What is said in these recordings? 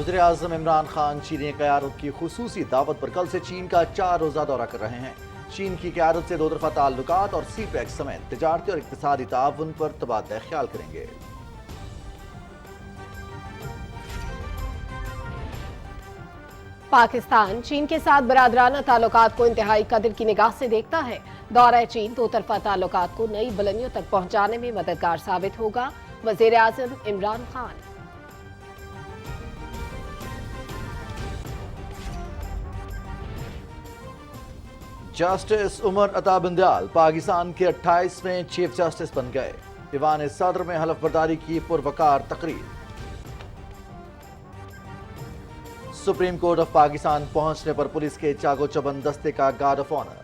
वज़ीर आज़म इमरान खान चीनी क़यादत की खुसूसी दावत पर कल से चीन का 4 रोज़ा दौरा कर रहे हैं। चीन की क़यादत से दो तरफ़ा ताल्लुकात और CPEC समेत तिजारती और इक़्तिसादी ताउन पर तबादला ख्याल करेंगे। पाकिस्तान चीन के साथ बरादराना ताल्लुकात को इंतहाई कदर की निगाह से देखता है। दौरा चीन दो तरफा ताल्लुकात को नई बुलंदियों तक पहुंचाने में मददगार साबित होगा। वज़ीर आज़म इमरान खान। जस्टिस उमर अता बिंदयाल पाकिस्तान के 28वें चीफ जस्टिस बन गए। ईवान सदर में हलफ बर्दारी की पुरवकार तकरीर। सुप्रीम कोर्ट ऑफ पाकिस्तान पहुंचने पर पुलिस के चाको चबंद दस्ते का गार्ड ऑफ ऑनर।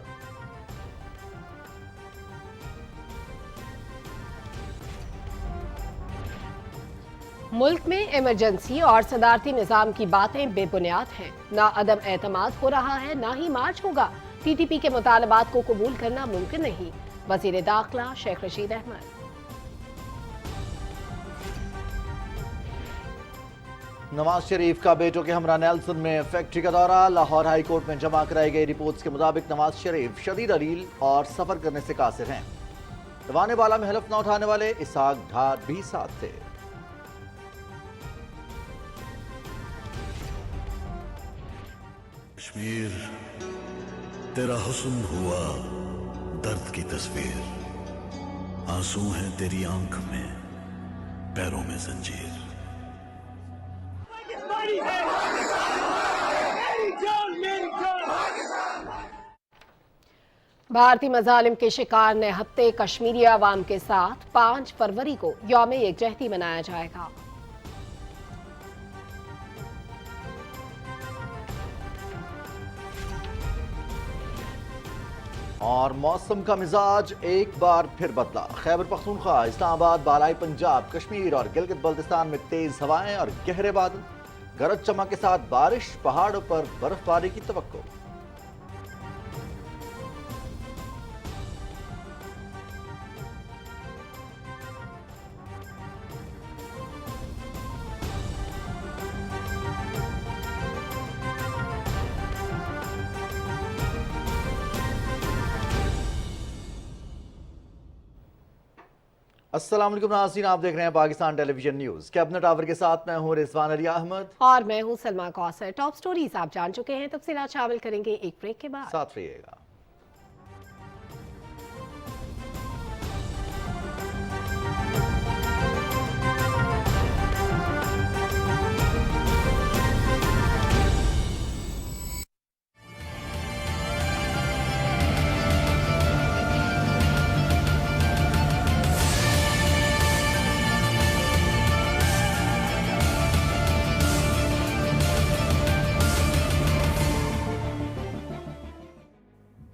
मुल्क में इमरजेंसी और सदारती निजाम की बातें बेबुनियाद हैं। ना अदम एतमाद हो रहा है, ना ही मार्च होगा। TTP के मुतालबात को कबूल करना मुमकिन नहीं। वजीर दाखिला शेख रशीद अहमद। नवाज शरीफ का बेटों के हमरा नेल्सन में फैक्ट्री का दौरा। लाहौर हाई कोर्ट में जमा कराई गई रिपोर्ट्स के मुताबिक नवाज शरीफ शदीद अलील और सफर करने से कासिर हैं। दीवाने बाला में हलफ न उठाने वाले इसहाक ढार भी साथ थे। कश्मीर तेरा हुस्न हुआ दर्द की तस्वीर, आंसू हैं तेरी आंख में, पैरों में जंजीर। भारतीय मजालिम के शिकार निहत्ते कश्मीरी अवाम के साथ 5 फरवरी को यौम यकजहती मनाया जाएगा। और मौसम का मिजाज एक बार फिर बदला। खैबर पख्तूनख्वा, इस्लामाबाद, बालाई पंजाब, कश्मीर और गिलगित बल्तिस्तान में तेज हवाएं और गहरे बादल, गरज चमक के साथ बारिश, पहाड़ों पर बर्फबारी की तवक्को। अस्सलाम वालेकुम नाज़रीन, आप देख रहे हैं Pakistan television news. Cabinet hour के साथ मैं हूं रिजवान अली अहमद और मैं हूं सलमा कौसर। टॉप स्टोरीज आप जान चुके हैं, तफसीलात शामिल करेंगे एक ब्रेक के बाद। साथ रहिएगा।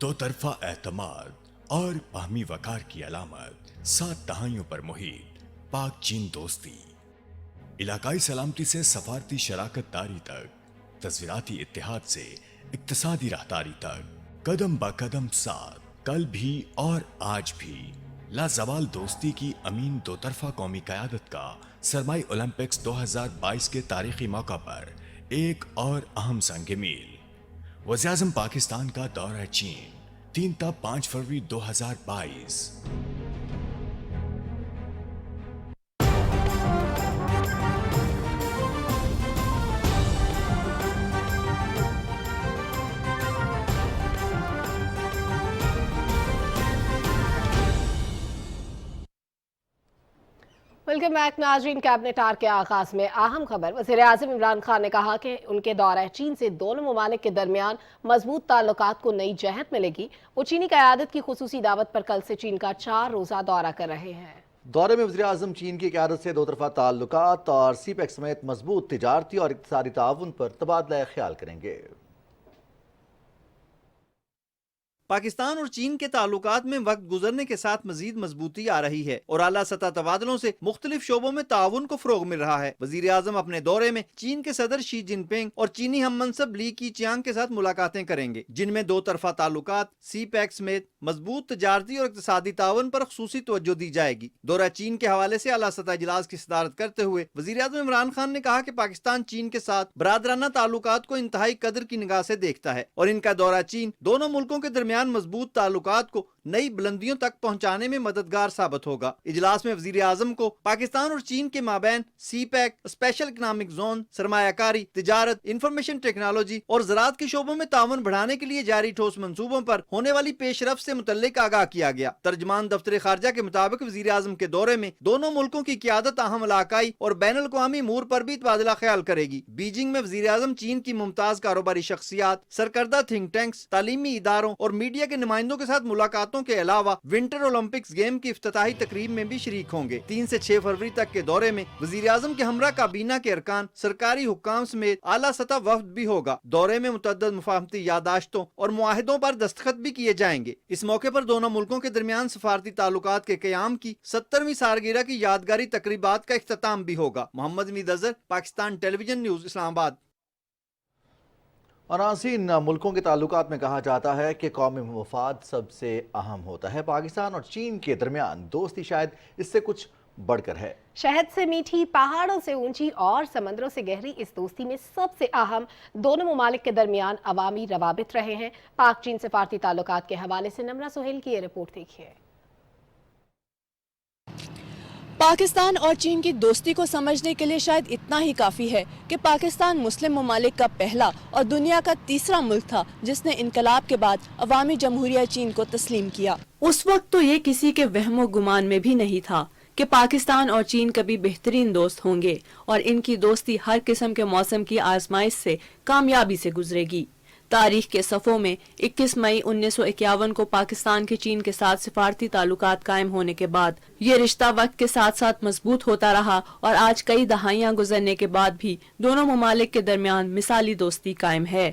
दो तरफा एतमाद और बाहमी वकार की अलामत, 7 दहाइयों पर मुहित पाक चीन दोस्ती, इलाकाई सलामती से सफारती शराकत दारी तक, तस्वीराती इत्तेहाद से इक्तसादी राहदारी तक, कदम ब कदम साथ, कल भी और आज भी लाजवाल दोस्ती की अमीन दो तरफा कौमी क़यादत का सरमाई ओलंपिक्स 2022 के तारीखी मौका पर एक और अहम संग मील। वज़ीर-ए-आज़म पाकिस्तान का दौरा चीन 3 ta 5 फरवरी 2022। वेलकम बैक नाजरीन। कैबिनेट आवर के आगाज में अहम खबर। वज़ीर आज़म इमरान खान ने कहा कि उनके दौरा चीन से दोनों ममालिक के दरमियान मजबूत ताल्लुकात को नई जहत मिलेगी। वो चीनी क़यादत की खुसूसी दावत पर कल से चीन का 4 रोज़ा दौरा कर रहे हैं। दौरे में वज़ीर आज़म चीन की क़यादत से दो तरफा ताल्लुकात और CPEC समेत मजबूत तिजारती और इक़्तिसादी ताउन पर तबादला ख्याल करेंगे। پاکستان اور چین کے تعلقات میں وقت گزرنے کے ساتھ مزید مضبوطی آ رہی ہے اور اعلیٰ سطح تبادلوں سے مختلف شعبوں میں تعاون کو فروغ مل رہا ہے۔ وزیر اعظم اپنے دورے میں چین کے صدر شی جن پنگ اور چینی ہم منصب لی کی چیانگ کے ساتھ ملاقاتیں کریں گے، جن میں دو طرفہ تعلقات، سی پیک سمیت مضبوط تجارتی اور اقتصادی تعاون پر خصوصی توجہ دی جائے گی۔ دورہ چین کے حوالے سے اعلیٰ سطح اجلاس کی صدارت کرتے ہوئے وزیر اعظم عمران خان نے کہا کہ پاکستان چین کے ساتھ برادرانہ تعلقات کو انتہائی قدر کی نگاہ سے دیکھتا ہے اور ان کا دورہ چین دونوں ملکوں کے درمیان مضبوط تعلقات کو نئی بلندیوں تک پہنچانے میں مددگار ثابت ہوگا۔ اجلاس میں وزیر اعظم کو پاکستان اور چین کے مابین سی پیک، اسپیشل اکنامک زون، سرمایہ کاری، تجارت، انفارمیشن ٹیکنالوجی اور زراعت کے شعبوں میں تعاون بڑھانے کے لیے جاری ٹھوس منصوبوں پر ہونے والی پیش رفت سے متعلق آگاہ کیا گیا۔ ترجمان دفتر خارجہ کے مطابق وزیر اعظم کے دورے میں دونوں ملکوں کی قیادت اہم علاقائی اور بین الاقوامی امور پر بھی تبادلہ خیال کرے گی۔ بیجنگ میں وزیر اعظم چین کی ممتاز کاروباری شخصیات، سرکردہ تھنک ٹینکس، تعلیمی اداروں اور میڈیا کے نمائندوں کے ساتھ ملاقاتوں کے علاوہ ونٹر اولمپکس گیم کی افتتاحی تقریب میں بھی شریک ہوں گے۔ 3 سے 6 فروری تک کے دورے میں وزیر اعظم کے ہمراہ کابینہ کے ارکان، سرکاری حکام سمیت اعلیٰ سطح وفد بھی ہوگا۔ دورے میں متعدد مفاہمتی یادداشتوں اور معاہدوں پر دستخط بھی کیے جائیں گے۔ اس موقع پر دونوں ملکوں کے درمیان سفارتی تعلقات کے قیام کی 70ویں سالگرہ کی یادگاری تقریبات کا اختتام بھی ہوگا۔ محمد امید اظہر، پاکستان ٹیلی ویژن نیوز، اسلام آباد۔ اور ناظرین، ملکوں کے تعلقات میں کہا جاتا ہے کہ قومی مفاد سب سے اہم ہوتا ہے۔ پاکستان اور چین کے درمیان دوستی شاید اس سے کچھ بڑھ کر ہے۔ شہد سے میٹھی، پہاڑوں سے اونچی اور سمندروں سے گہری اس دوستی میں سب سے اہم دونوں ممالک کے درمیان عوامی روابط رہے ہیں۔ پاک چین سفارتی تعلقات کے حوالے سے نمرہ سہیل کی یہ رپورٹ دیکھیے۔ پاکستان اور چین کی دوستی کو سمجھنے کے لیے شاید اتنا ہی کافی ہے کہ پاکستان مسلم ممالک کا پہلا اور دنیا کا تیسرا ملک تھا جس نے انقلاب کے بعد عوامی جمہوریہ چین کو تسلیم کیا۔ اس وقت تو یہ کسی کے وہم و گمان میں بھی نہیں تھا کہ پاکستان اور چین کبھی بہترین دوست ہوں گے اور ان کی دوستی ہر قسم کے موسم کی آزمائش سے کامیابی سے گزرے گی۔ تاریخ کے صفوں میں 21 مئی 1951 کو پاکستان کے چین کے ساتھ سفارتی تعلقات قائم ہونے کے بعد یہ رشتہ وقت کے ساتھ ساتھ مضبوط ہوتا رہا اور آج کئی دہائیاں گزرنے کے بعد بھی دونوں ممالک کے درمیان مثالی دوستی قائم ہے۔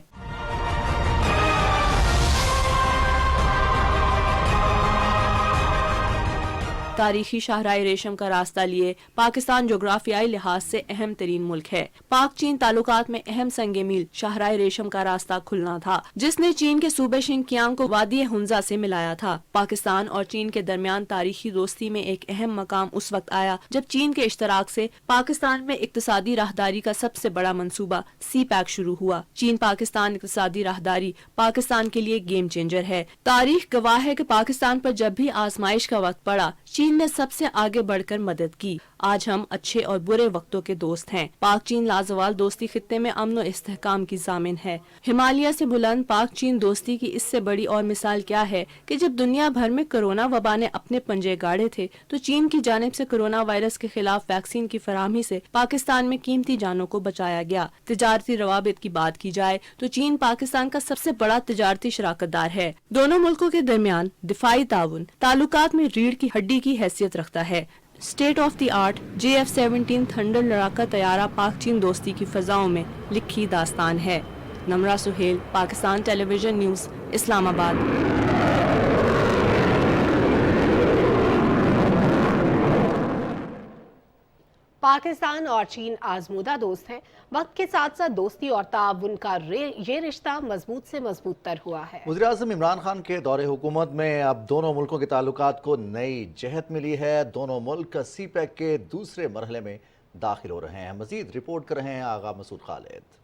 تاریخی شاہراہ ریشم کا راستہ لیے پاکستان جغرافیائی لحاظ سے اہم ترین ملک ہے۔ پاک چین تعلقات میں اہم سنگ میل شاہراہ ریشم کا راستہ کھلنا تھا جس نے چین کے صوبے شنکیانگ کو وادی ہنزا سے ملایا تھا۔ پاکستان اور چین کے درمیان تاریخی دوستی میں ایک اہم مقام اس وقت آیا جب چین کے اشتراک سے پاکستان میں اقتصادی راہداری کا سب سے بڑا منصوبہ سی پیک شروع ہوا۔ چین پاکستان اقتصادی راہداری پاکستان کے لیے گیم چینجر ہے۔ تاریخ گواہ ہے کہ پاکستان پر جب بھی آزمائش کا وقت پڑا چین نے سب سے آگے بڑھ کر مدد کی۔ آج ہم اچھے اور برے وقتوں کے دوست ہیں۔ پاک چین لازوال دوستی خطے میں امن و استحکام کی ضامن ہے۔ ہمالیہ سے بلند پاک چین دوستی کی اس سے بڑی اور مثال کیا ہے کہ جب دنیا بھر میں کرونا وبا نے اپنے پنجے گاڑے تھے تو چین کی جانب سے کرونا وائرس کے خلاف ویکسین کی فراہمی سے پاکستان میں قیمتی جانوں کو بچایا گیا۔ تجارتی روابط کی بات کی جائے تو چین پاکستان کا سب سے بڑا تجارتی شراکت دار ہے۔ دونوں ملکوں کے درمیان دفاعی تعاون تعلقات میں ریڑھ کی ہڈی کی حیثیت رکھتا ہے۔ State of the art JF-17 thunder لڑاکا طیارہ پاک چین دوستی کی فضاؤں میں لکھی داستان ہے۔ نمرہ سہیل، پاکستان ٹیلی ویژن نیوز، اسلام آباد۔ پاکستان اور چین آزمودہ دوست ہیں۔ وقت کے ساتھ ساتھ دوستی اور تعاون کا یہ رشتہ مضبوط سے مضبوط تر ہوا ہے۔ وزیر اعظم عمران خان کے دور حکومت میں اب دونوں ملکوں کے تعلقات کو نئی جہت ملی ہے۔ دونوں ملک سی پیک کے دوسرے مرحلے میں داخل ہو رہے ہیں۔ مزید رپورٹ کر رہے ہیں آغا مسعود خالد۔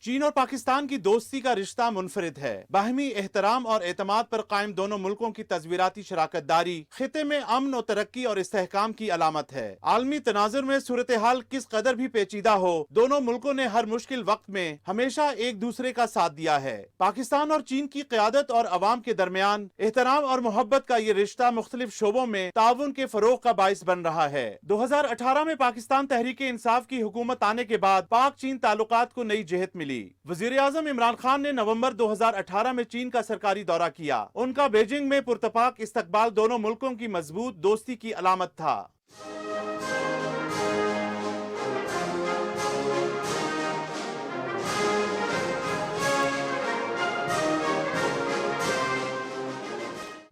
چین اور پاکستان کی دوستی کا رشتہ منفرد ہے۔ باہمی احترام اور اعتماد پر قائم دونوں ملکوں کی تزویراتی شراکت داری خطے میں امن و ترقی اور استحکام کی علامت ہے۔ عالمی تناظر میں صورتحال کس قدر بھی پیچیدہ ہو، دونوں ملکوں نے ہر مشکل وقت میں ہمیشہ ایک دوسرے کا ساتھ دیا ہے۔ پاکستان اور چین کی قیادت اور عوام کے درمیان احترام اور محبت کا یہ رشتہ مختلف شعبوں میں تعاون کے فروغ کا باعث بن رہا ہے۔ 2018 میں پاکستان تحریک انصاف کی حکومت آنے کے بعد پاک چین تعلقات کو نئی جہت ملی۔ वजीर आजम इमरान खान ने नवंबर 2018 में चीन का सरकारी दौरा किया। उनका बीजिंग में पुरतपाक इस्तकबाल दोनों मुल्कों की मजबूत दोस्ती की अलामत था।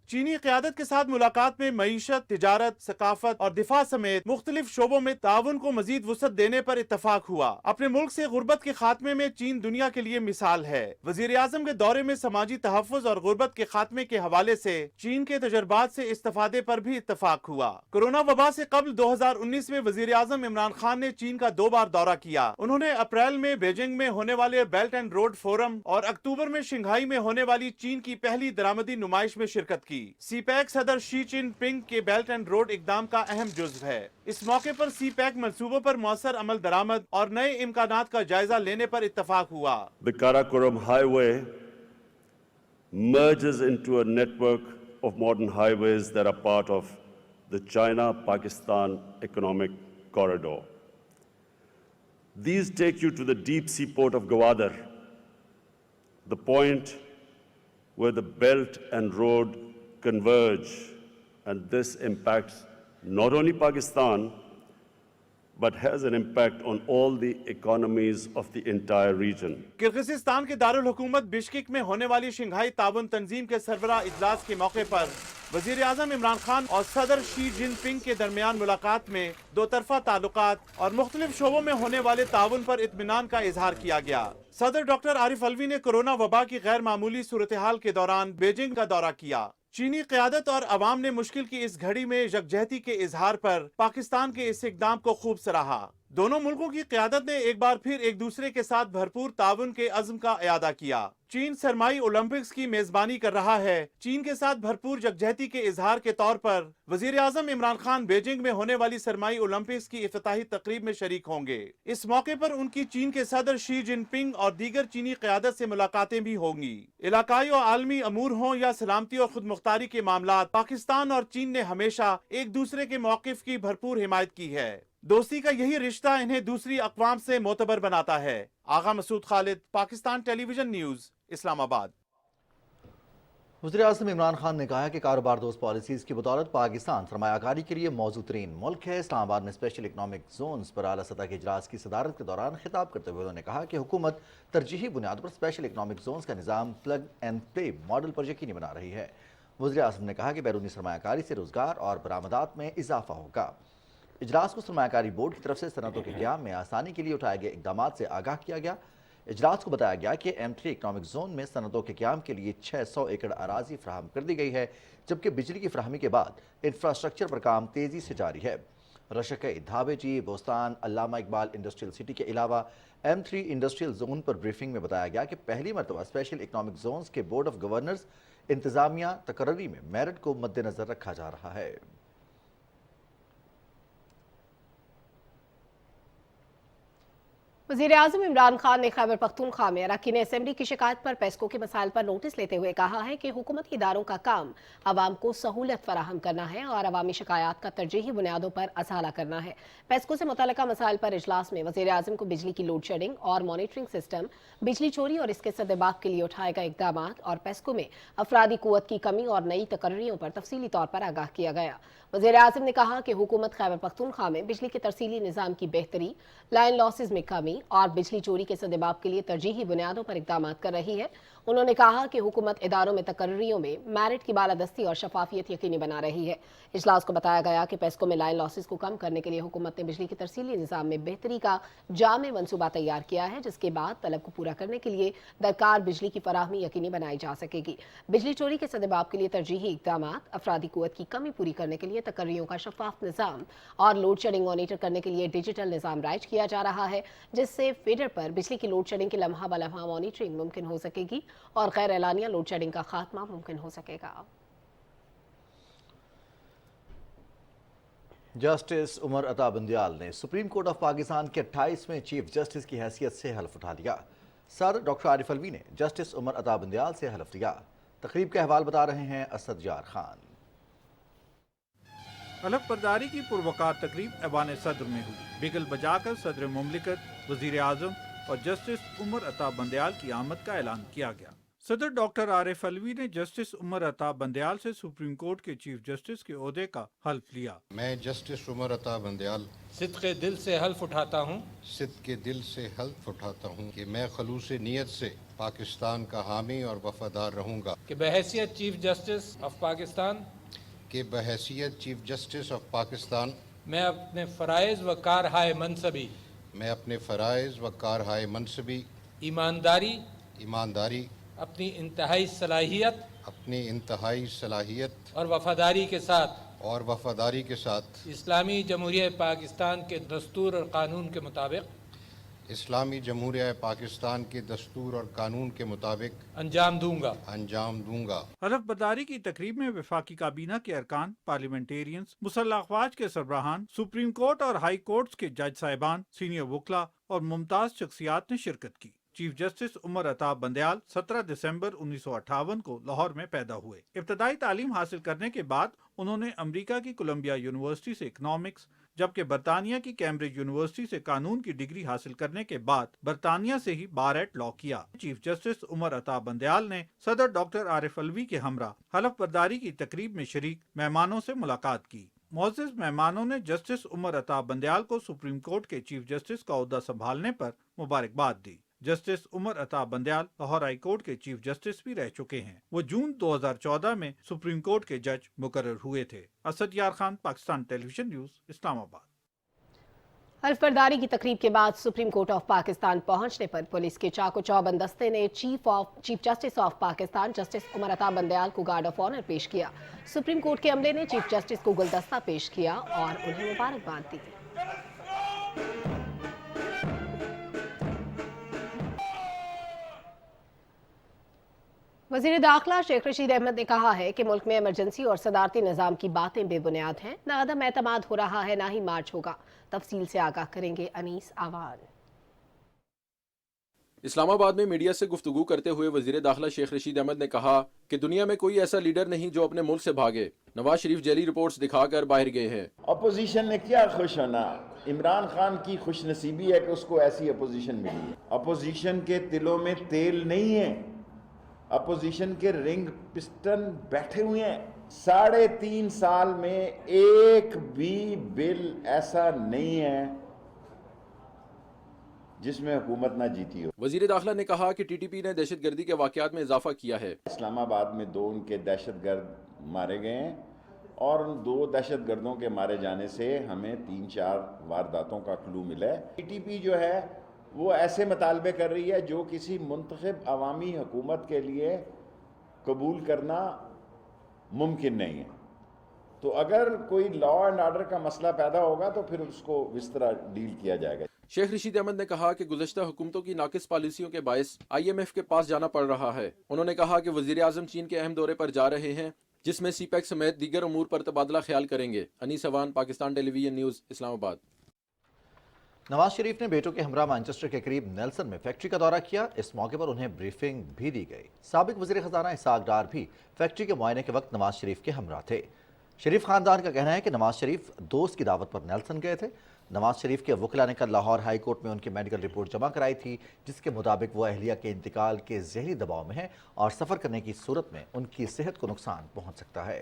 चीनी क़यादत के साथ मुलाकात में मईशत, तिजारत, सकाफत और दिफा समेत मुख्तलिफ शोबों में ताउन को मजीद वुसअत देने पर इत्तफाक हुआ। अपने मुल्क से गुर्बत के खात्मे में चीन दुनिया के लिए मिसाल है। वजीर आजम के दौरे में समाजी तहफ़्फ़ुज़ और गुर्बत के खात्मे के हवाले से चीन के तजर्बात से इस्तेफादे पर भी इत्तफाक हुआ। कोरोना वबा से कबल 2019 में वजीर आजम इमरान खान ने चीन का 2 बार दौरा किया। उन्होंने अप्रैल में बीजिंग में होने वाले बेल्ट एंड रोड फोरम और अक्टूबर में शंघाई में होने वाली चीन की पहली दरामदी नुमाइश में शिरकत की। सीपैक सदर शी चिनपिंग के बेल्ट एंड रोड इकदाम का अहम जुज़्व है। इस मौके पर सीपैक मंसूबों पर मौसर अमल दरामद और नए इम्कानात का जायजा लेने पर इत्तफाक हुआ। The Karakoram Highway merges into a network of modern highways that are part of the China-Pakistan economic corridor. These take you to the deep sea port of Gwadar, the point where the belt and road converge, and this impacts not only Pakistan but has an impact on all the economies of the entire region. Kyrgyzstan के दारुल हुकूमत Bishkek में होने वाली Shanghai ताउन तंजीम के सरबराह इजलास के मौके पर वजीर आजम इमरान खान और सदर शी जिनपिंग के दरमियान मुलाकात में दो तरफा ताल्लुकात और मुख्तलिफ शोबों में होने वाले ताउन पर इत्मीनान का इजहार किया गया। सदर डॉक्टर आरिफ अलवी ने कोरोना वबा की गैर मामूली सूरत हाल के दौरान बीजिंग का दौरा किया। चीनी क़यादत और अवाम ने मुश्किल की इस घड़ी में यकजहती के इजहार पर पाकिस्तान के इस इक़दाम को खूब सराहा। दोनों मुल्कों की क़यादत ने एक बार फिर एक दूसरे के साथ भरपूर ताउन के अज़्म का इयादा किया। चीन सरमाई ओलंपिक्स की मेजबानी कर रहा है। चीन के साथ भरपूर यकजहती के इजहार के तौर पर वजीर आजम इमरान खान बीजिंग में होने वाली सरमाई ओलंपिक्स की इफ्तिताही तकरीब में शरीक होंगे। इस मौके पर उनकी चीन के सदर शी जिनपिंग और दीगर चीनी क़यादत से मुलाकातें भी होंगी। इलाकाई और आलमी अमूर हों या सलामती और खुद मुख्तारी के मामलात, पाकिस्तान और चीन ने हमेशा एक दूसरे के मौक़िफ़ की भरपूर हिमायत की है। दोस्ती का यही रिश्ता इन्हें दूसरी अक़वाम से मोतबर बनाता है। आगा मसूद खालिद, पाकिस्तान टेलीविजन न्यूज़, इस्लामाबाद। वज़ीर आज़म इमरान खान ने कहा है कि कारोबार दोस्त पॉलिसीज़ की बदौलत पाकिस्तान सरमायाकारी के लिए मौजूद तरीन मुल्क है। इस्लामाबाद में स्पेशल इकनॉमिक जोन्स पर आला सतह के इजलास की सदारत के दौरान खिताब करते हुए उन्होंने कहा कि हुकूमत तरजीही बुनियाद पर स्पेशल इकनॉमिक जोन्स का निज़ाम प्लग एंड प्ले मॉडल पर यकीनी बना रही है। वज़ीर आज़म ने कहा कि बैरूनी सरमायाकारी से रोज़गार और बरामदात में इजाफा होगा। इजलास को सरमायाकारी बोर्ड की तरफ से सनतों के क़याम में आसानी के लिए उठाए गए इक़दाम से आगाह किया गया। इजलास को बताया गया कि M3 इकनॉमिक जोन में सनतों के क़याम के लिए 600 एकड़ अराजी फराहम कर दी गई है, जबकि बिजली की फराहमी के बाद इंफ्रास्ट्रक्चर पर काम तेज़ी से जारी है। रशक धाबेची, बोस्तान, अल्लामा इकबाल इंडस्ट्रियल सिटी के अलावा M3 इंडस्ट्रियल जोन पर ब्रीफिंग में बताया गया कि पहली मरतबा स्पेशल इकनॉमिक जोन्स के बोर्ड ऑफ गवर्नर्स इंतज़ामिया तकर्री में मेरिट को मद्देनज़र रखा जा रहा है। वज़ीर आज़म इमरान खान ने खैबर पख्तूनख्वा में अरकान असेंबली की शिकायत पर पेस्को के मसाइल पर नोटिस लेते हुए कहा है कि हुकूमती इदारों का काम आवाम को सहूलत फराहम करना है और अवामी शिकायत का तरजीही बुनियादों पर असाला करना है। पेस्को से मुतल्लिका मसाइल पर इजलास में वज़ीर आज़म को बिजली की लोड शेडिंग और मॉनिटरिंग सिस्टम, बिजली चोरी और इसके सद्देबाक के लिए उठाए गए इक़दाम और पेस्को में अफरादी कुव्वत की कमी और नई तकर्रियों पर तफसीली तौर पर आगाह किया गया। वज़ीर आज़म ने कहा कि हुकूमत खैबर पख्तूनख्वा में बिजली के तरसीली निज़ाम की बेहतरी, लाइन लॉसेज में कमी और बिजली चोरी के सद्देबाक के लिए तरजीही बुनियादों पर इक़दाम कर रही है। उन्होंने कहा कि हुकूमत इदारों में तकर्रियों में मेरिट की बालादस्ती और शफाफियत यकीनी बना रही है। इजलास को बताया गया कि पेस्को में लाइन लॉसेज को कम करने के लिए हुकूमत ने बिजली के तरसीली निज़ाम में बेहतरी का जामे मनसूबा तैयार किया है, जिसके बाद तलब को पूरा करने के लिए दरकार बिजली की फराहमी यकीनी बनाई जा सकेगी। बिजली चोरी के सद्देबाक के लिए तरजीही इक़दाम, अफरादी कुव्वत की कमी पूरी करने के लिए तकर्रियों का शफाफ निज़ाम और लोड शेडिंग मॉनिटर करने के लिए डिजिटल निज़ाम राइज किया जा रहा है, जिससे फीडर पर बिजली की लोड शेडिंग की लम्हा ब लम्हा मॉनिटरिंग मुमकिन हो सकेगी और गैर एलानिया लोड शेडिंग का खात्मा मुमकिन हो सकेगा। जस्टिस उमर अता बंदियाल ने सुप्रीम कोर्ट ऑफ पाकिस्तान के 28वें चीफ जस्टिस की हैसियत से हल्फ उठा लिया। सदर डॉक्टर आरिफ अलवी ने जस्टिस उमर अता बंदियाल से हल्फ लिया। तकरीब का अहवाल बता रहे हैं असद जार खान। हलफ बर्दारी की पुरवकार तकरीब ऐवान सदर में हुई। बिगल बजाकर सदर मुमलिकत, वजीर आजम, और जस्टिस उमर अता बंदयाल की आमद का ऐलान किया गया। सदर डॉक्टर आरिफ अलवी ने जस्टिस उमर अता बंदयाल से सुप्रीम कोर्ट के चीफ जस्टिस के ओहदे का हल्फ लिया। मैं जस्टिस उमर अता बंदयाल सिद्क़े दिल से हल्फ उठाता हूँ सिद्क़े दिल से हल्फ उठाता हूँ कि मैं खलूस नीयत से पाकिस्तान का हामी और वफादार रहूँगा कि बहैसियत चीफ जस्टिस ऑफ पाकिस्तान कि बहैसियत चीफ जस्टिस ऑफ पाकिस्तान मैं अपने फ़राइज़ व कारहाय मनसबी मैं अपने फ़राइज़ व कारहाय मनसबी ईमानदारी अपनी इंतहाई सलाहियत और वफादारी के साथ इस्लामी जमहूरिया पाकिस्तान के दस्तूर और कानून के मुताबिक इस्लामी जमहूरिया पाकिस्तान के दस्तूर और कानून के मुताबिक अंजाम दूंगा। हलफ बर्दारी की तकरीब में वफाकी काबीना के अरकान, पार्लियामेंटेरियंस, मुसल्लह अफवाज के सरबराहान, सुप्रीम कोर्ट और हाई कोर्ट्स के जज साहिबान, सीनियर वकला और मुमताज शख्सियात ने शिरकत की। चीफ जस्टिस उमर अता बंदयाल 17 दिसंबर 1958 को लाहौर में पैदा हुए। इब्तदाई तालीम हासिल करने के बाद उन्होंने अमेरिका की कोलंबिया यूनिवर्सिटी से इकनॉमिक्स, जबकि बरतानिया की कैम्ब्रिज यूनिवर्सिटी से कानून की डिग्री हासिल करने के बाद बरतानिया से ही बार एट लॉ किया। चीफ जस्टिस उमर अता बंदयाल ने सदर डॉक्टर आरिफ अलवी के हमरा हलफ बर्दारी की तकरीब में शरीक मेहमानों से मुलाकात की। मुअज़्ज़िज़ मेहमानों ने जस्टिस उमर अता बंदयाल को सुप्रीम कोर्ट के चीफ जस्टिस का ओहदा संभालने पर मुबारकबाद दी। Justice Umar Ata Bandial Lahore high court के चीफ जस्टिस भी रह चुके हैं। वो जून 2014 में सुप्रीम कोर्ट के जज मुकर्रर हुए थे। असद यार खान, पाकिस्तान टेलीविजन न्यूज़, इस्लामाबाद। हल्फ बर्दारी की तकरीब के बाद सुप्रीम कोर्ट ऑफ पाकिस्तान पहुंचने पर पुलिस के चाको चौबंद दस्ते ने chief justice of Pakistan justice Umar Ata Bandial को गार्ड ऑफ ऑनर पेश किया। सुप्रीम कोर्ट के अमले ने चीफ जस्टिस को गुलदस्ता पेश किया और उन्हें मुबारकबाद दी। वज़ीर दाखिला शेख रशीद अहमद ने कहा है कि मुल्क में इमरजेंसी और सदारती निज़ाम की बातें बेबुनियाद हैं। न अदम एतमाद हो रहा है, ना ही मार्च होगा। तफसील से आगाह करेंगे अनीस आवान। इस्लामाबाद में मीडिया से गुफ्तगू करते हुए वज़ीर दाखिला शेख रशीद अहमद ने कहा कि दुनिया में कोई ऐसा लीडर नहीं जो अपने मुल्क से भागे। नवाज शरीफ जेली रिपोर्ट्स दिखाकर बाहर गए हैं। अपोजिशन ने क्या खुश होना, इमरान खान की खुश नसीबी है कि उसको ऐसी अपोजिशन मिली है। अपोजिशन के दिलों में तेल नहीं है, अपोजिशन के रिंग पिस्टन बैठे हुए हैं। 3.5 साल में एक भी बिल ऐसा नहीं है जिसमें हुकूमत ना जीती हो। वज़ीर दाखिला ने कहा कि टीटीपी ने दहशतगर्दी के वाक़यात में इजाफा किया है। इस्लामाबाद में 2 उनके दहशतगर्द मारे गए हैं और उन 2 दहशतगर्दों के मारे जाने से हमें 3-4 वारदातों का क्लू मिला है। टीटीपी जो है वो ऐसे मुतालबे कर रही है जो किसी मुंतखब अवामी हुकूमत के लिए कबूल करना मुमकिन नहीं है। तो अगर कोई लॉ एंड ऑर्डर का मसला पैदा होगा तो फिर उसको इस तरह डील किया जाएगा। शेख रशीद अहमद ने कहा कि गुज़श्ता हुकूमतों की नाकिस पॉलिसियों के बायस IMF के पास जाना पड़ रहा है। उन्होंने कहा कि वज़ीर आज़म चीन के अहम दौरे पर जा रहे हैं, जिसमें सीपैक समेत दीगर अमूर पर तबादला ख्याल करेंगे। Anees Awan, Pakistan television news, Islamabad. नवाज शरीफ ने बेटों के हमरा मैनचेस्टर के करीब नेल्सन में फैक्ट्री का दौरा किया। इस मौके पर उन्हें ब्रीफिंग भी दी गई। साबिक वज़ीर ख़ज़ाना इसहाक़ डार भी फैक्ट्री के मुआयने के वक्त नवाज शरीफ के हमरा थे। शरीफ खानदान का कहना है कि नवाज शरीफ दोस्त की दावत पर नेल्सन गए थे। नवाज शरीफ के वकला ने कल लाहौर हाई कोर्ट में उनकी मेडिकल रिपोर्ट जमा कराई थी, जिसके मुताबिक वो अहलिया के इंतकाल के ज़हरी दबाव में है और सफ़र करने की सूरत में उनकी सेहत को नुकसान पहुँच सकता है।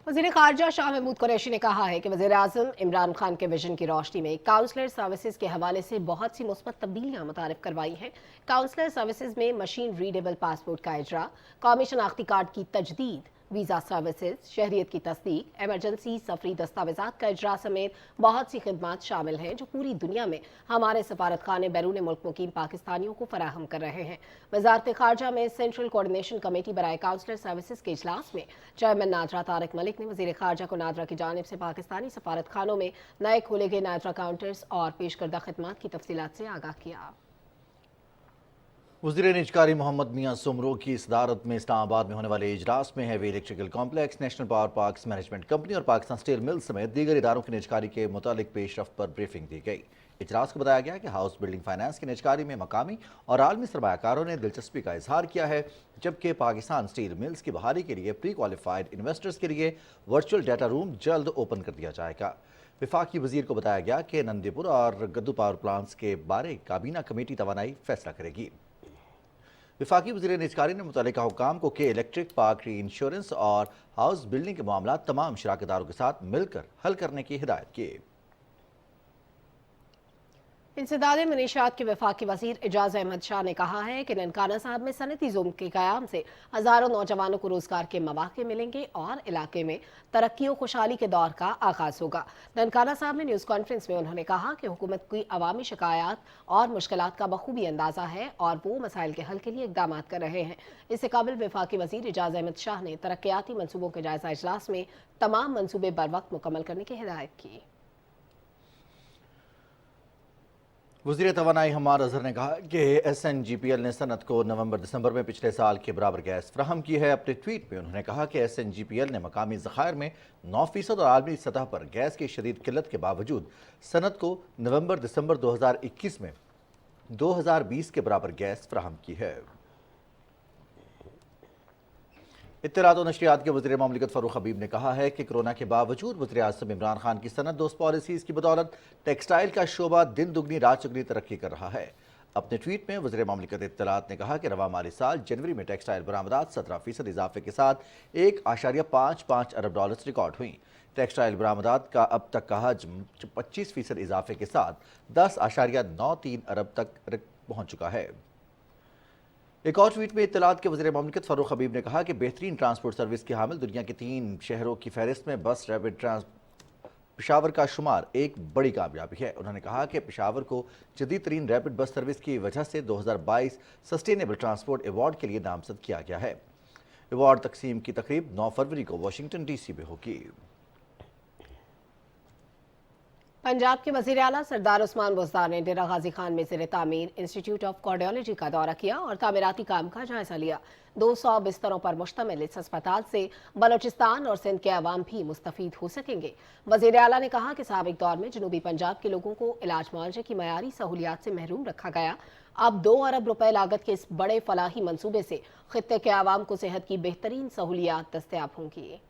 वज़ीर ख़ारजा शाह महमूद कुरैशी ने कहा है कि वज़ीर आज़म इमरान खान के विजन की रोशनी में काउंसलर सर्विसेज के हवाले से बहुत सी मुस्बत तब्दीलियाँ मुतारिफ करवाई हैं। काउंसलर सर्विसेज में मशीन रीडेबल पासपोर्ट का इजरा, कौमी शनाख्ती कार्ड की तजदीद, वीज़ा सर्विसेज, शहरियत की तस्दीक, एमरजेंसी सफरी दस्तावेज़ात का इजरा समेत बहुत सी खिदमात शामिल हैं जो पूरी दुनिया में हमारे सफारत खाने बैरून मुल्क मुकीम पाकिस्तानियों को फराहम कर रहे हैं। वज़ारत ख़ारजा में सेंट्रल कोऑर्डिनेशन कमेटी बराए काउंसलर सर्विसेज के इजलास में चेयरमैन नादरा तारिक मलिक ने वज़ीर ख़ारजा को नादरा की जानिब से पाकिस्तानी सफारत खानों में नए खोले गए नादरा काउंटर्स और पेश करदा खिदमात की तफसीलात से आगाह किया। वज़ीर निजकारी मोहम्मद मियां सुमरो की सदारत में इस्लामाबाद में होने वाले इजलास में heavy electrical complex, national power parks management company और पाकिस्तान स्टील मिल समेत दीगर इदारों की निजकारी के मुतालिक पेशरफ्त पर ब्रीफिंग दी गई। इजलास को बताया गया कि हाउस बिल्डिंग फाइनेंस की निजकारी में मकामी और आलमी सरमायाकारों ने दिलचस्पी का इजहार किया है, जबकि पाकिस्तान स्टील मिल्स की बहाली के लिए प्री क्वालिफाइड इन्वेस्टर्स के लिए वर्चुअल डाटा रूम जल्द ओपन कर दिया जाएगा। वफाकी वजीर को बताया गया कि नंदीपुर और गद्दू पावर प्लांट्स के बारे काबीना कमेटी तवानाई फैसला करेगी। वफाकी वज़ीर निजकारी ने मुतल्लिका हुकाम को के इलेक्ट्रिक, पार्क री इंश्योरेंस और हाउस बिल्डिंग के मामला तमाम शराकतदारों के साथ मिलकर हल करने की हिदायत की। इंसदाद मनीशात के वफाकी वज़ीर एजाज अहमद शाह ने कहा है कि ननकाना साहब में सनती जोन के क़याम से हज़ारों नौजवानों को रोज़गार के मौक़े मिलेंगे और इलाके में तरक्की और खुशहाली के दौर का आगाज़ होगा। ननकाना साहब में न्यूज़ कॉन्फ्रेंस में उन्होंने कहा कि हुकूमत की अवामी शिकायत और मुश्किलात का बखूबी अंदाज़ा है और वो मसाइल के हल के लिए इक़दाम कर रहे हैं। इससे काबिल वफाकी वज़ीर एजाज अहमद शाह ने तरक्याती मनसूबों के जायज़ा इजलास में तमाम मनसूबे बर वक्त मुकम्मल करने की हिदायत की। वज़ीर तवानाई हमार अजहर ने कहा कि SNGPL ने सनत को नवंबर-दिसंबर में पिछले साल के बराबर गैस फ्राहम की है। अपने ट्वीट में उन्होंने कहा कि SNGPL ने मकामी ज़खायर में 9% और आलमी सतह पर गैस की शदीद किल्लत के बावजूद सनत को नवंबर-दिसंबर 2021 में 2020 के बराबर गैस फ्राहम की है। इत्तलात और नशरियात के वज़ीर ममलिकत फ़ारूक हबीब ने कहा है कि कोरोना के बावजूद वज़ीर आज़म इमरान खान की सनत दोस्त पॉलिसीज़ की बदौलत टेक्सटाइल का शोबा दिन दुगनी रात चुगनी तरक्की कर रहा है। अपने ट्वीट में वज़ीर ममलिकत इत्तलात ने कहा कि रवा माली साल जनवरी में टेक्सटाइल बरामदात 17% इजाफे के साथ 1.55 अरब डॉलर रिकॉर्ड हुई। टेक्सटाइल बरामदात का अब तक का हजम 25% इजाफे के साथ 10.93 अरब तक पहुँच चुका है। एक और ट्वीट में इत्तलात के वज़ीर ममलिकत फ़ारूक हबीब ने कहा कि बेहतरीन ट्रांसपोर्ट सर्विस की हामिल दुनिया के 3 शहरों की फहरिस्त में बस रैपिड पेशावर का शुमार एक बड़ी कामयाबी है। उन्होंने कहा कि पेशावर को जदीद तरीन रैपिड बस सर्विस की वजह से 2022 सस्टेनेबल ट्रांसपोर्ट अवार्ड के लिए नामजद किया गया है। अवार्ड तकसीम की तकरीब 9 फरवरी को वाशिंगटन DC में होगी। पंजाब के वज़ीर आला सरदार उस्मान बुज़दार ने डेरा गाजी खान में ज़ेर तामीर इंस्टीट्यूट ऑफ कार्डियोलॉजी का दौरा किया और तामीराती काम का जायजा लिया। 200 बिस्तरों पर मुश्तमिल इस अस्पताल से बलोचिस्तान और सिंध के अवाम भी मुस्तफ़ीद हो सकेंगे। वज़ीर आला ने कहा कि साबिक दौर में जनूबी पंजाब के लोगों को इलाज मुआवजे की मयारी सहूलियात से महरूम रखा गया। अब 2 अरब रुपए लागत के इस बड़े फलाही मनसूबे से खित्ते के अवाम को सेहत की बेहतरीन सहूलियात दस्तयाब होंगी।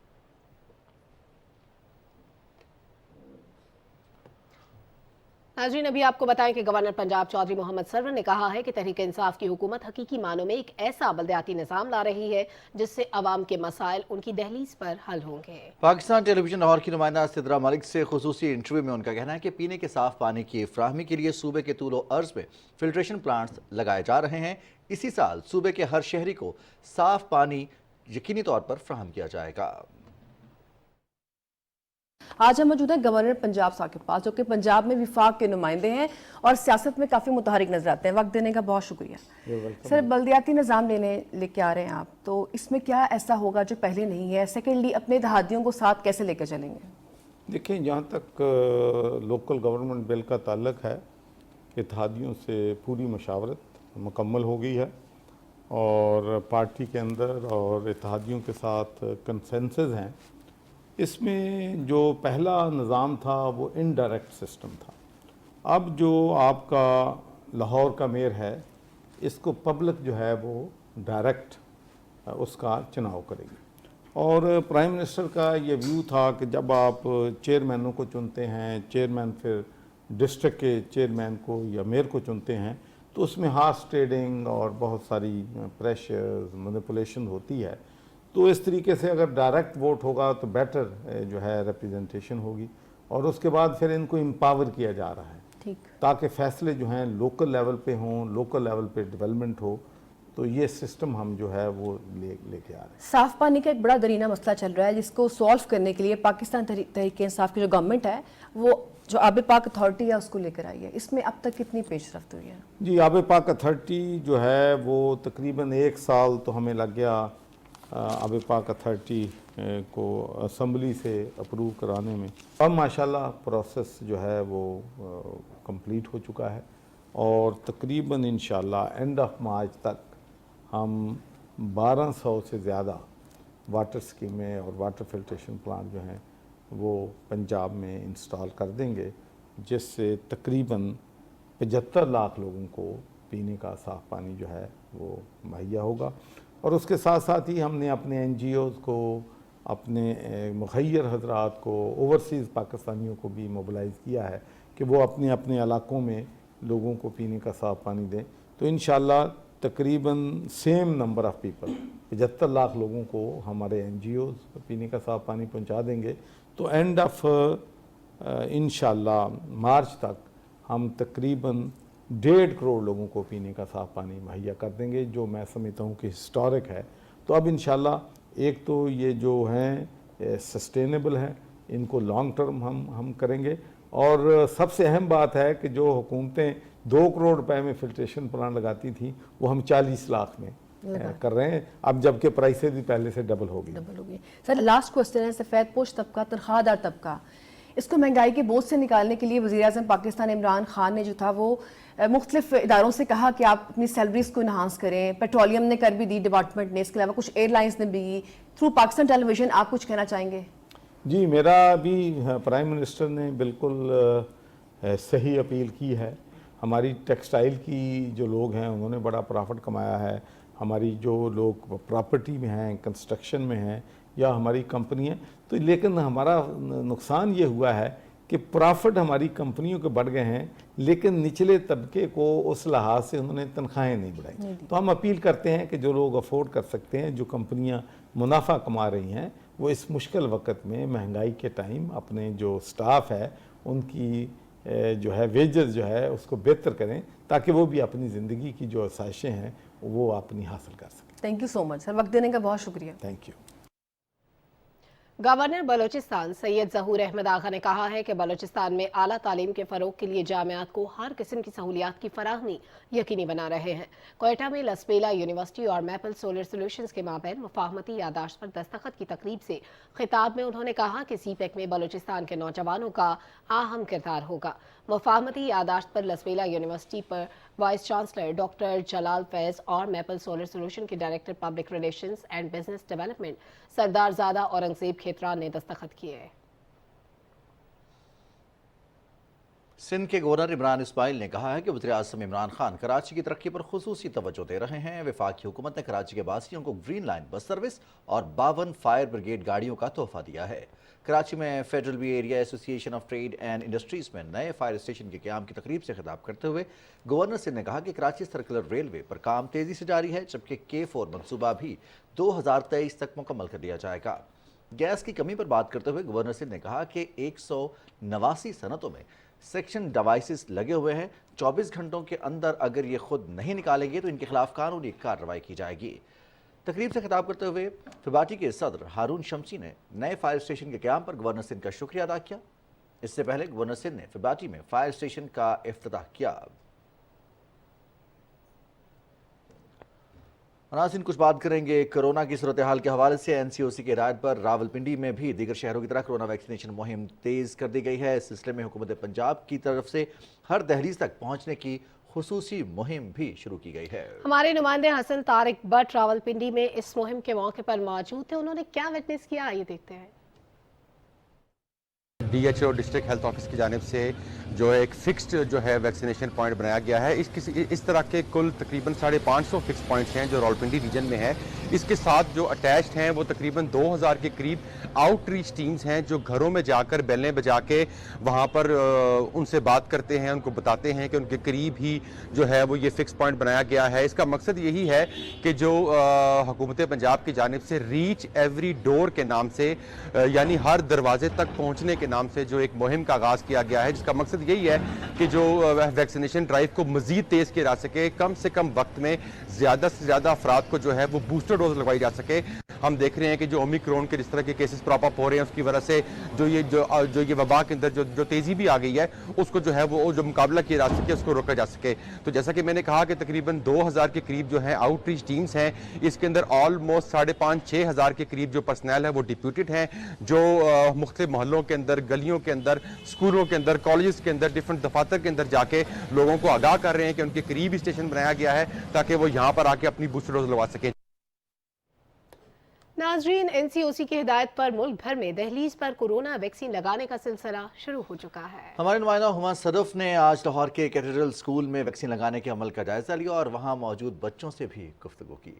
नाज़रीन, अभी आपको बताएं कि गवर्नर पंजाब चौधरी मोहम्मद सरवर ने कहा है कि तहरीक इंसाफ की हुकूमत हकीकी मानों में एक ऐसा बलदियाती निज़ाम ला रही है जिससे अवाम के मसाइल उनकी दहलीज पर हल होंगे। पाकिस्तान टेलीविजन लाहौर की नुमाइंदा सिद्रा मलिक से खुसूसी इंटरव्यू में उनका कहना है कि पीने के साफ पानी की फ्राहमी के लिए सूबे के तूलो अर्ज में फिल्ट्रेशन प्लांट्स लगाए जा रहे हैं। इसी साल सूबे के हर शहरी को साफ पानी यकीनी तौर पर फ्राहम किया जाएगा। आज हम मौजूद हैं गवर्नर पंजाब साहब के पास, जो कि पंजाब में विफाक के नुमाइंदे हैं और सियासत में काफ़ी मुतहरिक नजर आते हैं। वक्त देने का बहुत शुक्रिया। सर, बल्दियाती निज़ाम लेके आ रहे हैं आप, तो इसमें क्या ऐसा होगा जो पहले नहीं है? सेकेंडली, अपने इत्तेहादियों को साथ कैसे लेकर चलेंगे? देखिए, जहाँ तक लोकल गवर्नमेंट बिल का ताल्लुक है, इत्तेहादियों से पूरी मशावरत मुकम्मल हो गई है और पार्टी के अंदर और इत्तेहादियों के साथ कंसेंसस हैं। इसमें जो पहला निज़ाम था वो इनडायरेक्ट सिस्टम था। अब जो आपका लाहौर का मेयर है, इसको पब्लिक जो है वो डायरेक्ट उसका चुनाव करेगी। और प्राइम मिनिस्टर का ये व्यू था कि जब आप चेयरमैनों को चुनते हैं, चेयरमैन फिर डिस्ट्रिक्ट के चेयरमैन को या मेयर को चुनते हैं, तो उसमें हार्स ट्रेडिंग और बहुत सारी प्रेशर मैनिपुलेशन होती है। तो इस तरीके से अगर डायरेक्ट वोट होगा तो बेटर जो है रिप्रेजेंटेशन होगी। और उसके बाद फिर इनको एम्पावर किया जा रहा है ताकि फैसले जो हैं लोकल लेवल पे हों, लोकल लेवल पे डेवलपमेंट हो। तो ये सिस्टम हम जो है वो लेके आ रहे हैं। साफ पानी का एक बड़ा दरीना मसला चल रहा है, जिसको सॉल्व करने के लिए पाकिस्तान तहरीक इंसाफ की जो गवर्नमेंट है वो जो आबे पाक अथॉरिटी है उसको लेकर आई है। इसमें अब तक कितनी पेशरफ्त हुई है? जी, आबे पाक अथॉरिटी जो है वो तकरीबन 1 साल तो हमें लग गया आबे पाक अथॉरिटी को असम्बली से अप्रूव कराने में। अब माशाल्लाह प्रोसेस जो है वो कंप्लीट हो चुका है और तकरीबन इंशाल्लाह एंड ऑफ मार्च तक हम 1200 से ज़्यादा वाटर स्कीमें और वाटर फिल्ट्रेशन प्लांट जो हैं वो पंजाब में इंस्टॉल कर देंगे। जिससे तकरीबन 75 लाख लोगों को पीने का साफ़ पानी जो है वो मुहैया होगा। और उसके साथ साथ ही हमने अपने NGOs को, अपने मुखैर हजरात को, ओवरसीज़ पाकिस्तानियों को भी मोबिलाइज़ किया है कि वो अपने अपने इलाकों में लोगों को पीने का साफ़ पानी दें। तो इंशाअल्लाह तकरीबन same number of people, 75 lakh लोगों को हमारे NGOs पीने का साफ़ पानी पहुंचा देंगे। तो एंड ऑफ इंशाअल्लाह मार्च तक हम तकरीबन 1.5 करोड़ लोगों को पीने का साफ़ पानी मुहैया कर देंगे, जो मैं समझता हूँ कि हिस्टोरिक है। तो अब इंशाअल्लाह एक तो ये जो हैं सस्टेनेबल हैं, इनको लॉन्ग टर्म हम करेंगे। और सबसे अहम बात है कि जो हुकूमतें 2 करोड़ रुपए में फिल्ट्रेशन प्लांट लगाती थी वो हम 40 लाख में कर रहे हैं अब, जबकि प्राइसेस भी पहले से डबल हो गई। सर लास्ट क्वेश्चन है, सफ़ेद पोश तबका, तनख्वाहदार तबका, इसको महंगाई के बोझ से निकालने के लिए वज़ीर-ए-आज़म पाकिस्तान इमरान खान ने जो था वो मुख्तलिफ इदारों से कहा कि आप अपनी सैलरीज़ को इन्हांस करें। पेट्रोलियम ने कर भी दी, डिपार्टमेंट ने, इसके अलावा कुछ एयरलाइंस ने भी, थ्रू पाकिस्तान टेलीविज़न। आप कुछ कहना चाहेंगे? जी, मेरा भी प्राइम मिनिस्टर ने बिल्कुल सही अपील की है। हमारी टेक्सटाइल की जो लोग हैं उन्होंने बड़ा प्रॉफिट कमाया है। हमारी जो लोग प्रॉपर्टी में हैं, कंस्ट्रक्शन में हैं, या हमारी कंपनी है, तो लेकिन हमारा नुकसान ये हुआ है कि प्रॉफिट हमारी कंपनियों के बढ़ गए हैं, लेकिन निचले तबके को उस लिहाज से उन्होंने तनख्वाहें नहीं बढ़ाई। तो हम अपील करते हैं कि जो लोग अफोर्ड कर सकते हैं, जो कंपनियां मुनाफा कमा रही हैं, वो इस मुश्किल वक्त में महंगाई के टाइम अपने जो स्टाफ है उनकी जो है वेजेस जो है उसको बेहतर करें, ताकि वो भी अपनी ज़िंदगी की जो आसाइशें हैं वो अपनी हासिल कर सकें। Thank you so much sir, वक्त देने का बहुत शुक्रिया। Thank you. Governor Balochistan Syed Zahoor Ahmed Agha ने कहा है कि बलोचिस्तान में आला तालीम के फ़रोग के लिए जामियात को हर किस्म की सहूलियात की फराहमी यकीनी बना रहे हैं। कोयटा में लसबेला यूनिवर्सिटी और मैपल सोलर सोल्यूशंस के माबैन मुफाहमती यादाश्त पर दस्तखत की तकरीब से खिताब में उन्होंने कहा कि सीपेक में बलोचिस्तान के नौजवानों का अहम किरदार होगा। मुफाहमती यादाश्त पर लसबेला यूनिवर्सिटी पर vice chancellor doctor Jalal Faiz और मैपल सोलर सोल्यूशन के director public relations and business development Sardarzada Aurangzeb Khetran ने दस्तखत किए। सिंध के गवर्नर इमरान इस्माइल ने कहा है कि वज़ीर-ए-आज़म इमरान खान कराची की तरक्की पर खुसूसी तवज्जो दे रहे हैं। वफाकी हुकूमत ने कराची के वासियों को ग्रीन लाइन बस सर्विस और 52 फायर ब्रिगेड गाड़ियों का तोहफा दिया है। कराची में federal B area association of trade and industries में नए फायर स्टेशन के क़याम की तकरीब से खिताब करते हुए गवर्नर सिंध ने कहा कि कराची सर्कुलर रेलवे पर काम तेजी से जारी है, जबकि K4 मनसूबा भी 2023 तक मुकम्मल कर लिया जाएगा। गैस की कमी पर बात करते हुए गवर्नर सिंध ने कहा कि 189 सनतों में सेक्शन डिवाइसेस लगे हुए हैं। 24 घंटों के अंदर अगर ये खुद नहीं निकालेंगे तो इनके खिलाफ कानूनी कार्रवाई की जाएगी। तकरीब से खिताब करते हुए फिबाटी के सदर हारून शमसी ने नए फायर स्टेशन के क़याम पर गवर्नर सिंध का शुक्रिया अदा किया। इससे पहले गवर्नर सिंध ने फिबाटी में फायर स्टेशन का इफ्तिताह किया। नाज़रीन, कुछ बात करेंगे कोरोना की सूरत हाल के हवाले से। NCOC की हिदायत पर रावलपिंडी में भी दीगर शहरों की तरह कोरोना वैक्सीनेशन मुहिम तेज़ कर दी गई है। इस सिलसिले में हुकूमत पंजाब की तरफ से हर दहलीज तक पहुँचने की खुसूसी मुहिम भी शुरू की गई है। हमारे नुमाइंदे हसन तारिक बट रावलपिंडी में इस मुहिम के मौके पर मौजूद थे। उन्होंने क्या विटनेस किया, आइए देखते हैं। DHO डिस्ट्रिक्ट हेल्थ ऑफिस की जानिब से जो एक फिक्स्ड जो है वैक्सीनेशन पॉइंट बनाया गया है। इस तरह के कुल तकरीबन 550 फिक्स पॉइंट्स हैं जो रावलपिंडी रीजन में है। इसके साथ जो अटैच्ड हैं वो तकरीबन 2000 के करीब आउटरीच टीम्स हैं जो घरों में जाकर बेलें बजा के वहाँ पर उनसे बात करते हैं, उनको बताते हैं कि उनके करीब ही जो है वो ये फिक्स पॉइंट बनाया गया है। इसका मकसद यही है कि जो हुकूमत पंजाब की जानिब से रीच एवरी डोर के नाम से यानी हर दरवाजे तक पहुँचने के नाम से जो एक मुहिम का आगाज़ किया गया है, जिसका मकसद यही है कि जो वैक्सीनेशन ड्राइव को मज़ीद तेज़ किया जा सके, कम से कम वक्त में ज़्यादा से ज़्यादा अफराद को जो है वो बूस्टर डोज लगवाई जा सके। हम देख रहे हैं कि जो ओमिक्रॉन के जिस तरह के केसेस प्रॉप अप हो रहे हैं उसकी वजह से जो ये वबा के अंदर जो तेज़ी भी आ गई है उसको जो है वो जो मुकाबला किया जा सके, उसको रोका जा सके। तो जैसा कि मैंने कहा कि तकरीबन 2000 के करीब जो है आउटरीच टीम्स हैं। इसके अंदर ऑलमोस्ट 5,500-6 हज़ार के करीब जो पर्सनल है वो डिप्यूटेड हैं, जो मुख्तलिफ मोहल्लों के अंदर, गलियों के अंदर, स्कूलों के अंदर, कॉलेजेस के अंदर, डिफरेंट दफातर के अंदर जाके लोगों को आगाह कर रहे हैं कि उनके करीब ही स्टेशन बनाया गया है ताकि वो यहाँ पर आके अपनी बूस्टर डोज लगवा सकें। नाजरीन, NCOC की हिदायत पर मुल्क भर में दहलीज पर कोरोना वैक्सीन लगाने का सिलसिला शुरू हो चुका है। हमारे नुमाइंदा हुमा सदफ ने आज लाहौर के कैथेड्रल स्कूल में वैक्सीन लगाने के अमल का जायजा लिया और वहां मौजूद बच्चों से भी गुफ्तगू की।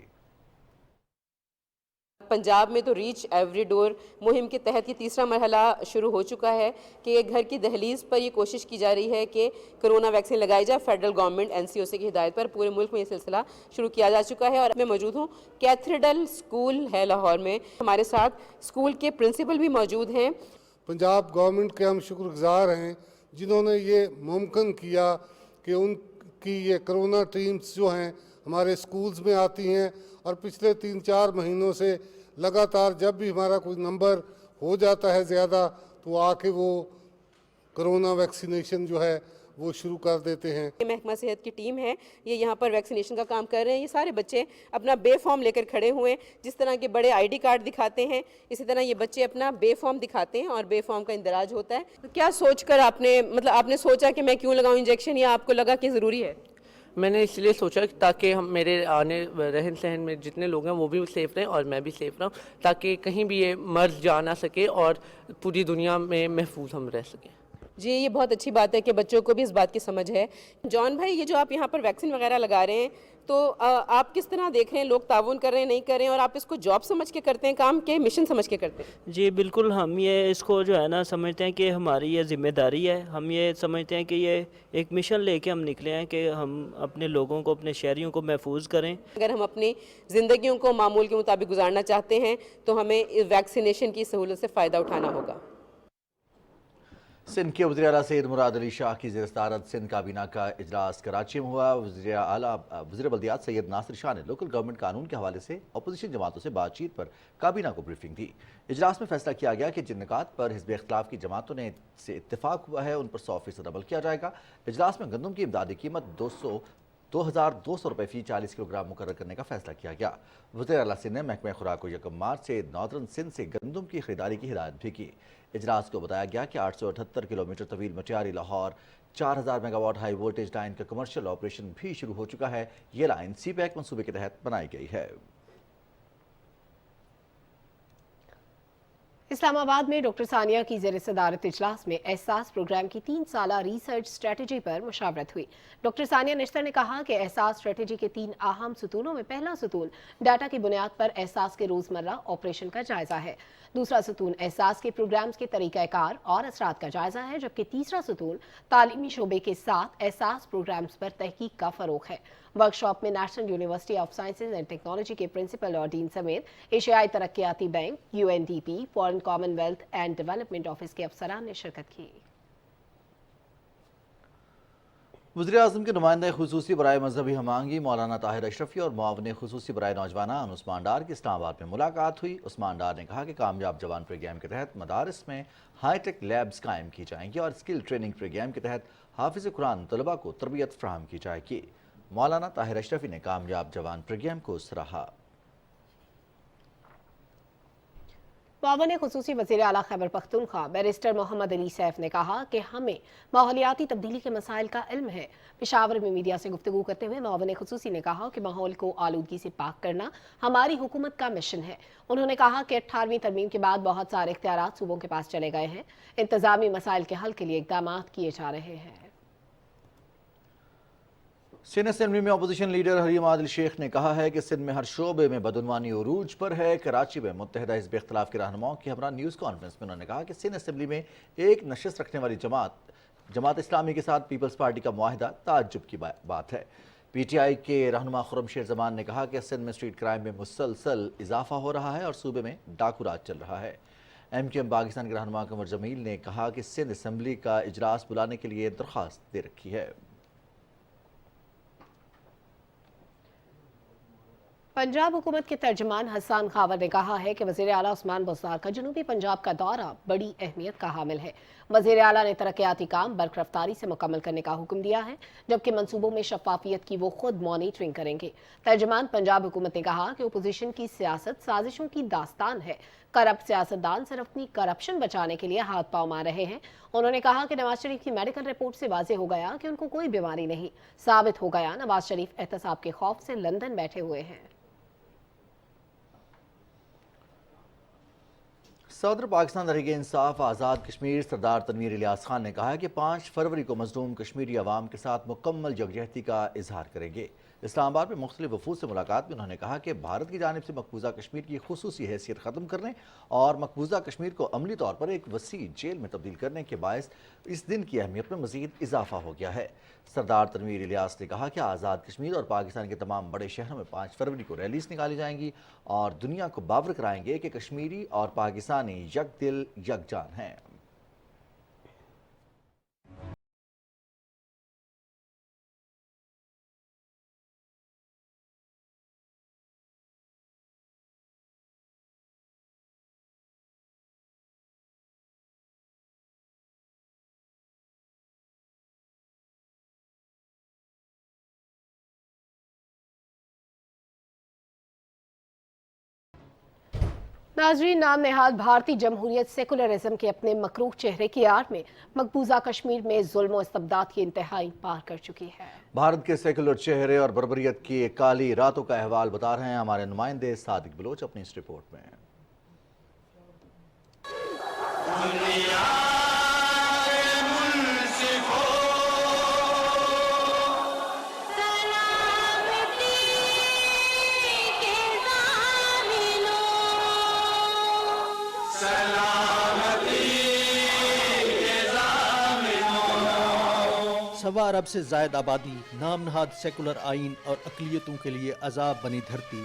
पंजाब में तो रीच एवरी डोर मुहिम के तहत ये तीसरा मरहला शुरू हो चुका है कि घर की दहलीज पर ये कोशिश की जा रही है कि कोरोना वैक्सीन लगाई जाए। फेडरल गवर्नमेंट NCOC की हिदायत पर पूरे मुल्क में ये सिलसिला शुरू किया जा चुका है। और मैं मौजूद हूँ, कैथेड्रल स्कूल है लाहौर में। हमारे साथ स्कूल के प्रिंसिपल भी मौजूद हैं। पंजाब गवर्नमेंट के हम शुक्रगुजार हैं जिन्होंने ये मुमकिन किया कि उनकी ये कोरोना टीम्स जो हैं हमारे स्कूल्स में आती हैं और पिछले 3-4 महीनों से लगातार जब भी हमारा कोई नंबर हो जाता है ज़्यादा तो आके वो कोरोना वैक्सीनेशन जो है वो शुरू कर देते हैं। महकमा सेहत की टीम है, ये यहाँ पर वैक्सीनेशन का काम कर रहे हैं। ये सारे बच्चे अपना बे फॉर्म लेकर खड़े हुए हैं। जिस तरह के बड़े ID कार्ड दिखाते हैं, इसी तरह ये बच्चे अपना बे फॉर्म दिखाते हैं और बे फॉर्म का इंदराज होता है। तो क्या सोचकर आपने सोचा कि मैं क्यों लगाऊं इंजेक्शन, या आपको लगा कि ज़रूरी है? मैंने इसलिए सोचा ताकि हम मेरे आने रहन सहन में जितने लोग हैं वो भी सेफ़ रहें और मैं भी सेफ़ रहूं, ताकि कहीं भी ये मर्ज़ जा ना सके और पूरी दुनिया में महफूज हम रह सकें। जी, ये बहुत अच्छी बात है कि बच्चों को भी इस बात की समझ है। जॉन भाई, ये जो आप यहाँ पर वैक्सीन वगैरह लगा रहे हैं, तो आप किस तरह देख रहे हैं? लोग ताउन कर रहे हैं, नहीं कर रहे हैं? और आप इसको जॉब समझ के करते हैं काम के मिशन समझ के करते हैं? जी बिल्कुल, हम ये इसको जो है ना समझते हैं कि हमारी ये ज़िम्मेदारी है। हम ये समझते हैं कि ये एक मिशन लेके हम निकले हैं कि हम अपने लोगों को, अपने शहरियों को महफूज करें। अगर हम अपनी ज़िंदगियों को मामूल के मुताबिक गुजारना चाहते हैं तो हमें वैक्सीनेशन की सहूलत से फ़ायदा उठाना होगा। सिंध के वज़ीर आला सैयद मुराद अली शाह की ज़ेर-ए-सदारत सिंध काबीना का इजलास कराची में हुआ। वज़ीर बल्दियात सैयद नासिर शाह ने लोकल गवर्नमेंट कानून के हवाले से अपोजिशन जमातों से बातचीत पर काबीना को ब्रीफिंग दी। इजलास में फैसला किया गया कि जिन निकात पर हिज़्ब इख्तिलाफ की जमातों ने से इत्तेफाक हुआ है उन पर 100% अमल किया जाएगा। इजलास में गंदम की इमदादी कीमत 2200 रुपये फी 40 किलोग्राम मुकर्रर करने का फैसला किया गया। वज़ीर आला सिंध ने महकमा खुराक को 1 मार्च से नॉर्दर्न सिंध से गंदम की खरीदारी की हिदायत भी की। इजलास को बताया गया कि 878 किलोमीटर तवील Matiari Lahore 4000 megawatt high voltage line का कमर्शियल ऑपरेशन भी शुरू हो चुका है। ये लाइन CPEC मंसूबे के तहत बनाई गई है। इस्लामाबाद में डॉक्टर सानिया की ज़ेर सदारत इजलास में एहसास प्रोग्राम की 3 साला रिसर्च स्ट्रेटजी पर मुशावरत हुई। डॉक्टर सानिया निश्तर ने कहा कि एहसास स्ट्रेटजी के 3 अहम सतूनों में पहला सतून डाटा की बुनियाद पर एहसास के रोज़मर्रा ऑपरेशन का जायजा है। दूसरा सतून एहसास के प्रोग्राम्स के तरीक़ाकार और असरात का जायजा है, जबकि तीसरा सतून तालीमी शोबे के साथ एहसास प्रोग्राम्स पर तहकीक का फ़रोग़ है। वर्कशॉप में national university of sciences and technology के प्रिंसिपल और डीन समेत एशियाई तरक्याती bank, UNDP, foreign commonwealth and development office के अफसरान ने शिरकत की। वज़ीर आज़म के नुमाइंदा खुसूसी बराए मजहबी हमांगी मौलाना ताहिर अशरफी और मुआवन खुसूसी बराए नौजवानान उस्मान डार की इस्लामाबाद में मुलाकात हुई। उस्मान डार ने कहा कि कामयाब जवान प्रोग्राम के तहत मदारस में हाईटेक लैब्स कायम की जाएंगी और स्किल ट्रेनिंग प्रोग्राम के तहत हाफिज़ कुरान तलबा को तरबियत फराहम की जाएगी। मौलाना ताहिर अशरफी ने कामयाब जवान प्रोग्राम को सराहा। मुआवन खुसूसी वज़ीर आला खैबर पख्तूनख्वा बैरिस्टर मोहम्मद अली सैफ ने कहा कि हमें माहौलियाती तब्दीली के मसाइल का इल्म है। पेशावर में मीडिया से गुफ्तगू करते हुए मुआवन खुसूसी ने कहा कि माहौल को आलूदगी से पाक करना हमारी हुकूमत का मिशन है। उन्होंने कहा कि 18वीं तरमीम के बाद बहुत सारे इख्तियारात सूबों के पास चले गए हैं। इंतजामी मसाइल के हल के लिए इक़दाम किए जा रहे हैं। सिंध असेंबली में अपोजिशन लीडर हरीम आदिल शेख ने कहा है कि सिंध में हर शोबे में बदउनवानी उरूज पर है। कराची में मुत्तहिदा हिज़्ब इख्तिलाफ के रहनुमाओं की हमरा न्यूज़ कॉन्फ्रेंस में उन्होंने कहा कि सिंध असेंबली में एक नशिस्त रखने वाली जमात इस्लामी के साथ पीपल्स पार्टी का मुआहिदा ताज्जुब की बात है। PTI के रहनुमा खुर्रमशेर जमान ने कहा कि सिंध में स्ट्रीट क्राइम में मुसलसल इजाफा हो रहा है और सूबे में डाकू राज चल रहा है। MQM पाकिस्तान के रहनुमा कमर जमील ने कहा कि सिंध असेंबली का इजलास बुलाने के लिए दरख्वास्त दे रखी है। पंजाब हुकूमत के तर्जमान हसन खावर ने कहा है कि वज़ीर आला उस्मान बुज़दार का जनूबी पंजाब का दौरा बड़ी अहमियत का हामिल है। वज़ीर आला ने तरक्याती काम बर्क रफ्तारी से मुकम्मल करने का हुक्म दिया है, जबकि मंसूबों में शफाफियत की वो खुद मॉनिटरिंग करेंगे। तर्जमान पंजाब हुकूमत ने कहा कि अपोजिशन की सियासत साजिशों की दास्तान है। करप्ट सियासतदान सिर्फ अपनी करप्शन बचाने के लिए हाथ पांव मार रहे हैं। उन्होंने कहा कि नवाज शरीफ की मेडिकल रिपोर्ट से वाज़ेह हो गया कि उनको कोई बीमारी नहीं। साबित हो गया नवाज शरीफ एहतसाब के खौफ से लंदन बैठे हुए हैं। सदर पाकिस्तान तहरीक इंसाफ आज़ाद कश्मीर सरदार तनवीर इलियास खान ने कहा है कि 5 फरवरी को मजलूम कश्मीरी अवाम के साथ मुकम्मल यकजहती का इजहार करेंगे। इस्लामाबाद में मुख्तलिफ वफूद से मुलाकात में उन्होंने कहा कि भारत की जानिब से मकबूजा कश्मीर की खुसूसी हैसियत ख़त्म करने और मकबूजा कश्मीर को अमली तौर पर एक वसी जेल में तब्दील करने के बायस इस दिन की अहमियत में मज़ीद इजाफा हो गया है। सरदार तनवीर इलियास ने कहा कि आज़ाद कश्मीर और पाकिस्तान के तमाम बड़े शहरों में 5 फरवरी को रैलीज निकाली जाएंगी और दुनिया को बावर कराएंगे कि कश्मीरी और पाकिस्तानी यक दिल यक जान हैं। नाजरीन, नाम नेहाद भारतीय जमहूरियत सेकुलरिज्म के अपने मकरूह चेहरे की आड़ में मकबूजा कश्मीर में जुल्म और इस्तबदाद की इंतहाई पार कर चुकी है। भारत के सेकुलर चेहरे और बर्बरियत की काली रातों का अहवाल बता रहे हैं हमारे नुमाइंदे सादिक बलोच अपनी इस रिपोर्ट में। सवा अरब से जायद आबादी, नाम नहाद सेकुलर आइन और अकलियतों के लिए अजाब बनी धरती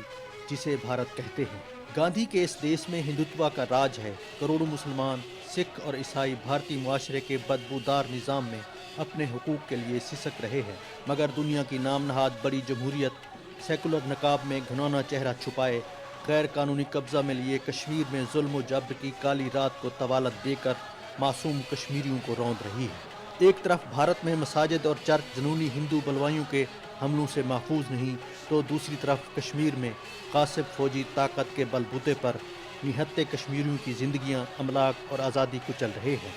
जिसे भारत कहते हैं। गांधी के इस देश में हिंदुत्व का राज है। करोड़ों मुसलमान, सिख और ईसाई भारतीय मुआशरे के बदबूदार निज़ाम में अपने हुकूक के लिए सिसक रहे हैं, मगर दुनिया की नाम नहाद बड़ी जमहूरियत सेकुलर नकाब में घुनाना चेहरा छुपाए गैर कानूनी कब्जा में लिए कश्मीर में जुल्म व जबर की काली रात को तवालत देकर मासूम कश्मीरियों को रौंद रही है। एक तरफ भारत में मसाजिद और चर्च जनूनी हिंदू बलवाइयों के हमलों से महफूज नहीं, तो दूसरी तरफ कश्मीर में कासिब फौजी ताकत के बलबूते पर निहत्ते कश्मीरियों की जिंदगियां, अमलाक और आज़ादी कुचल रहे हैं।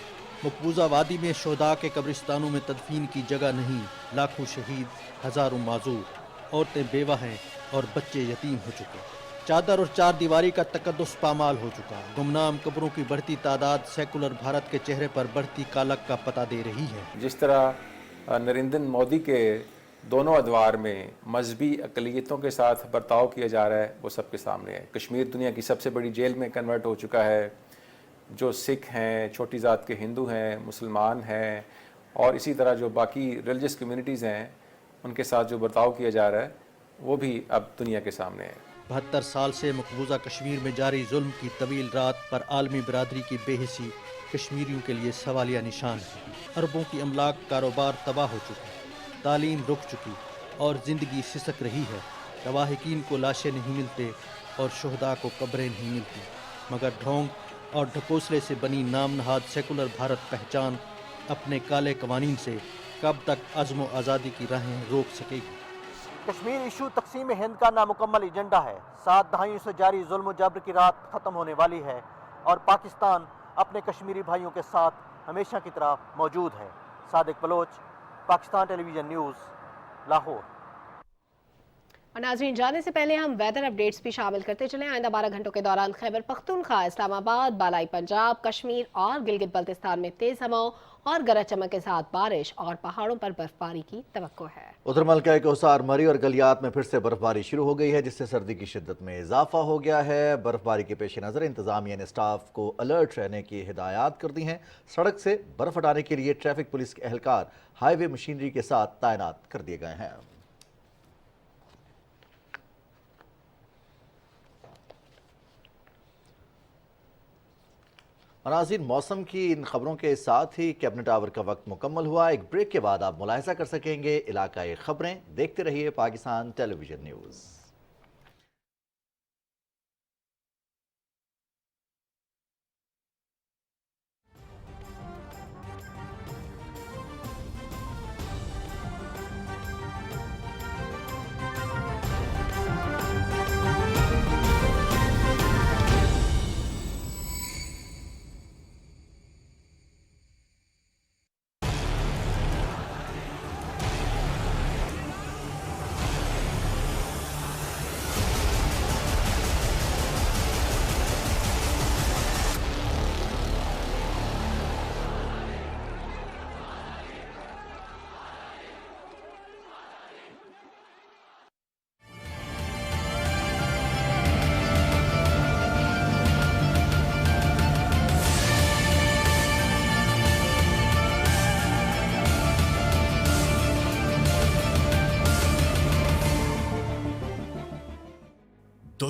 मकबूजा वादी में शोहदा के कब्रिस्तानों में तदफीन की जगह नहीं, लाखों शहीद, हज़ारों माजूर, औरतें बेवा हैं और बच्चे यतीम हो चुके। चादर और चार दीवारी का तकद्दुस पामाल हो चुका। गुमनाम कब्रों की बढ़ती तादाद सेकुलर भारत के चेहरे पर बढ़ती कालक का पता दे रही है। जिस तरह नरेंद्र मोदी के दोनों अदवार में मजहबी अकलियतों के साथ बर्ताव किया जा रहा है वो सबके सामने है। कश्मीर दुनिया की सबसे बड़ी जेल में कन्वर्ट हो चुका है। जो सिख हैं, छोटी ज़ात के हिंदू हैं, मुसलमान हैं और इसी तरह जो बाकी रिलीजियस कम्युनिटीज़ हैं उनके साथ जो बर्ताव किया जा रहा है वो भी अब दुनिया के सामने है। 72 साल से मकबूजा कश्मीर में जारी जुल्म की तवील रात पर आलमी बरादरी की बेहिसी कश्मीरियों के लिए सवालिया निशान है। अरबों की अमलाक कारोबार तबाह हो चुका, तालीम रुक चुकी और ज़िंदगी सिसक रही है। रवाहिकीन को लाशें नहीं मिलते और शुहदा को कब्रें नहीं मिलती, मगर ढोंग और ढकोसले से बनी नाम नहाद सेकुलर भारत पहचान अपने काले कवानीन से कब तक अज़्म आज़ादी की राहें रोक सकेगी। कश्मीर इशू तकसीम हिंद का नामुकम्मल एजेंडा है। 7 दहाइयों से जारी जुल्म जबर की रात ख़त्म होने वाली है और पाकिस्तान अपने कश्मीरी भाइयों के साथ हमेशा की तरह मौजूद है। Sadiq Baloch, Pakistan television news, Lahore. और नाज़रीन, जाने से पहले हम वेदर अपडेट्स भी शामिल करते चलें। आइंदा 12 घंटों के दौरान खैबर पख्तूनख्वा, इस्लामाबाद, बालाई पंजाब, कश्मीर और गिलगित बल्तिस्तान में तेज़ हवाओं और गरज चमक के साथ बारिश और पहाड़ों पर बर्फबारी की तवक्को है। उधर मलका कोसार, मरी और गलियात में फिर से बर्फबारी शुरू हो गई है, जिससे सर्दी की शिद्दत में इजाफा हो गया है। बर्फबारी के पेश नज़र इंतजामिया ने स्टाफ को अलर्ट रहने की हिदायत कर दी हैं। सड़क से बर्फ हटाने के लिए ट्रैफिक पुलिस के एहलकार हाईवे मशीनरी के साथ तैनात कर दिए गए हैं। नाज़रीन, मौसम की इन खबरों के साथ ही कैबिनेट आवर का वक्त मुकम्मल हुआ। एक ब्रेक के बाद आप मुलाहिजा कर सकेंगे इलाकाई खबरें। देखते रहिए पाकिस्तान टेलीविजन न्यूज़।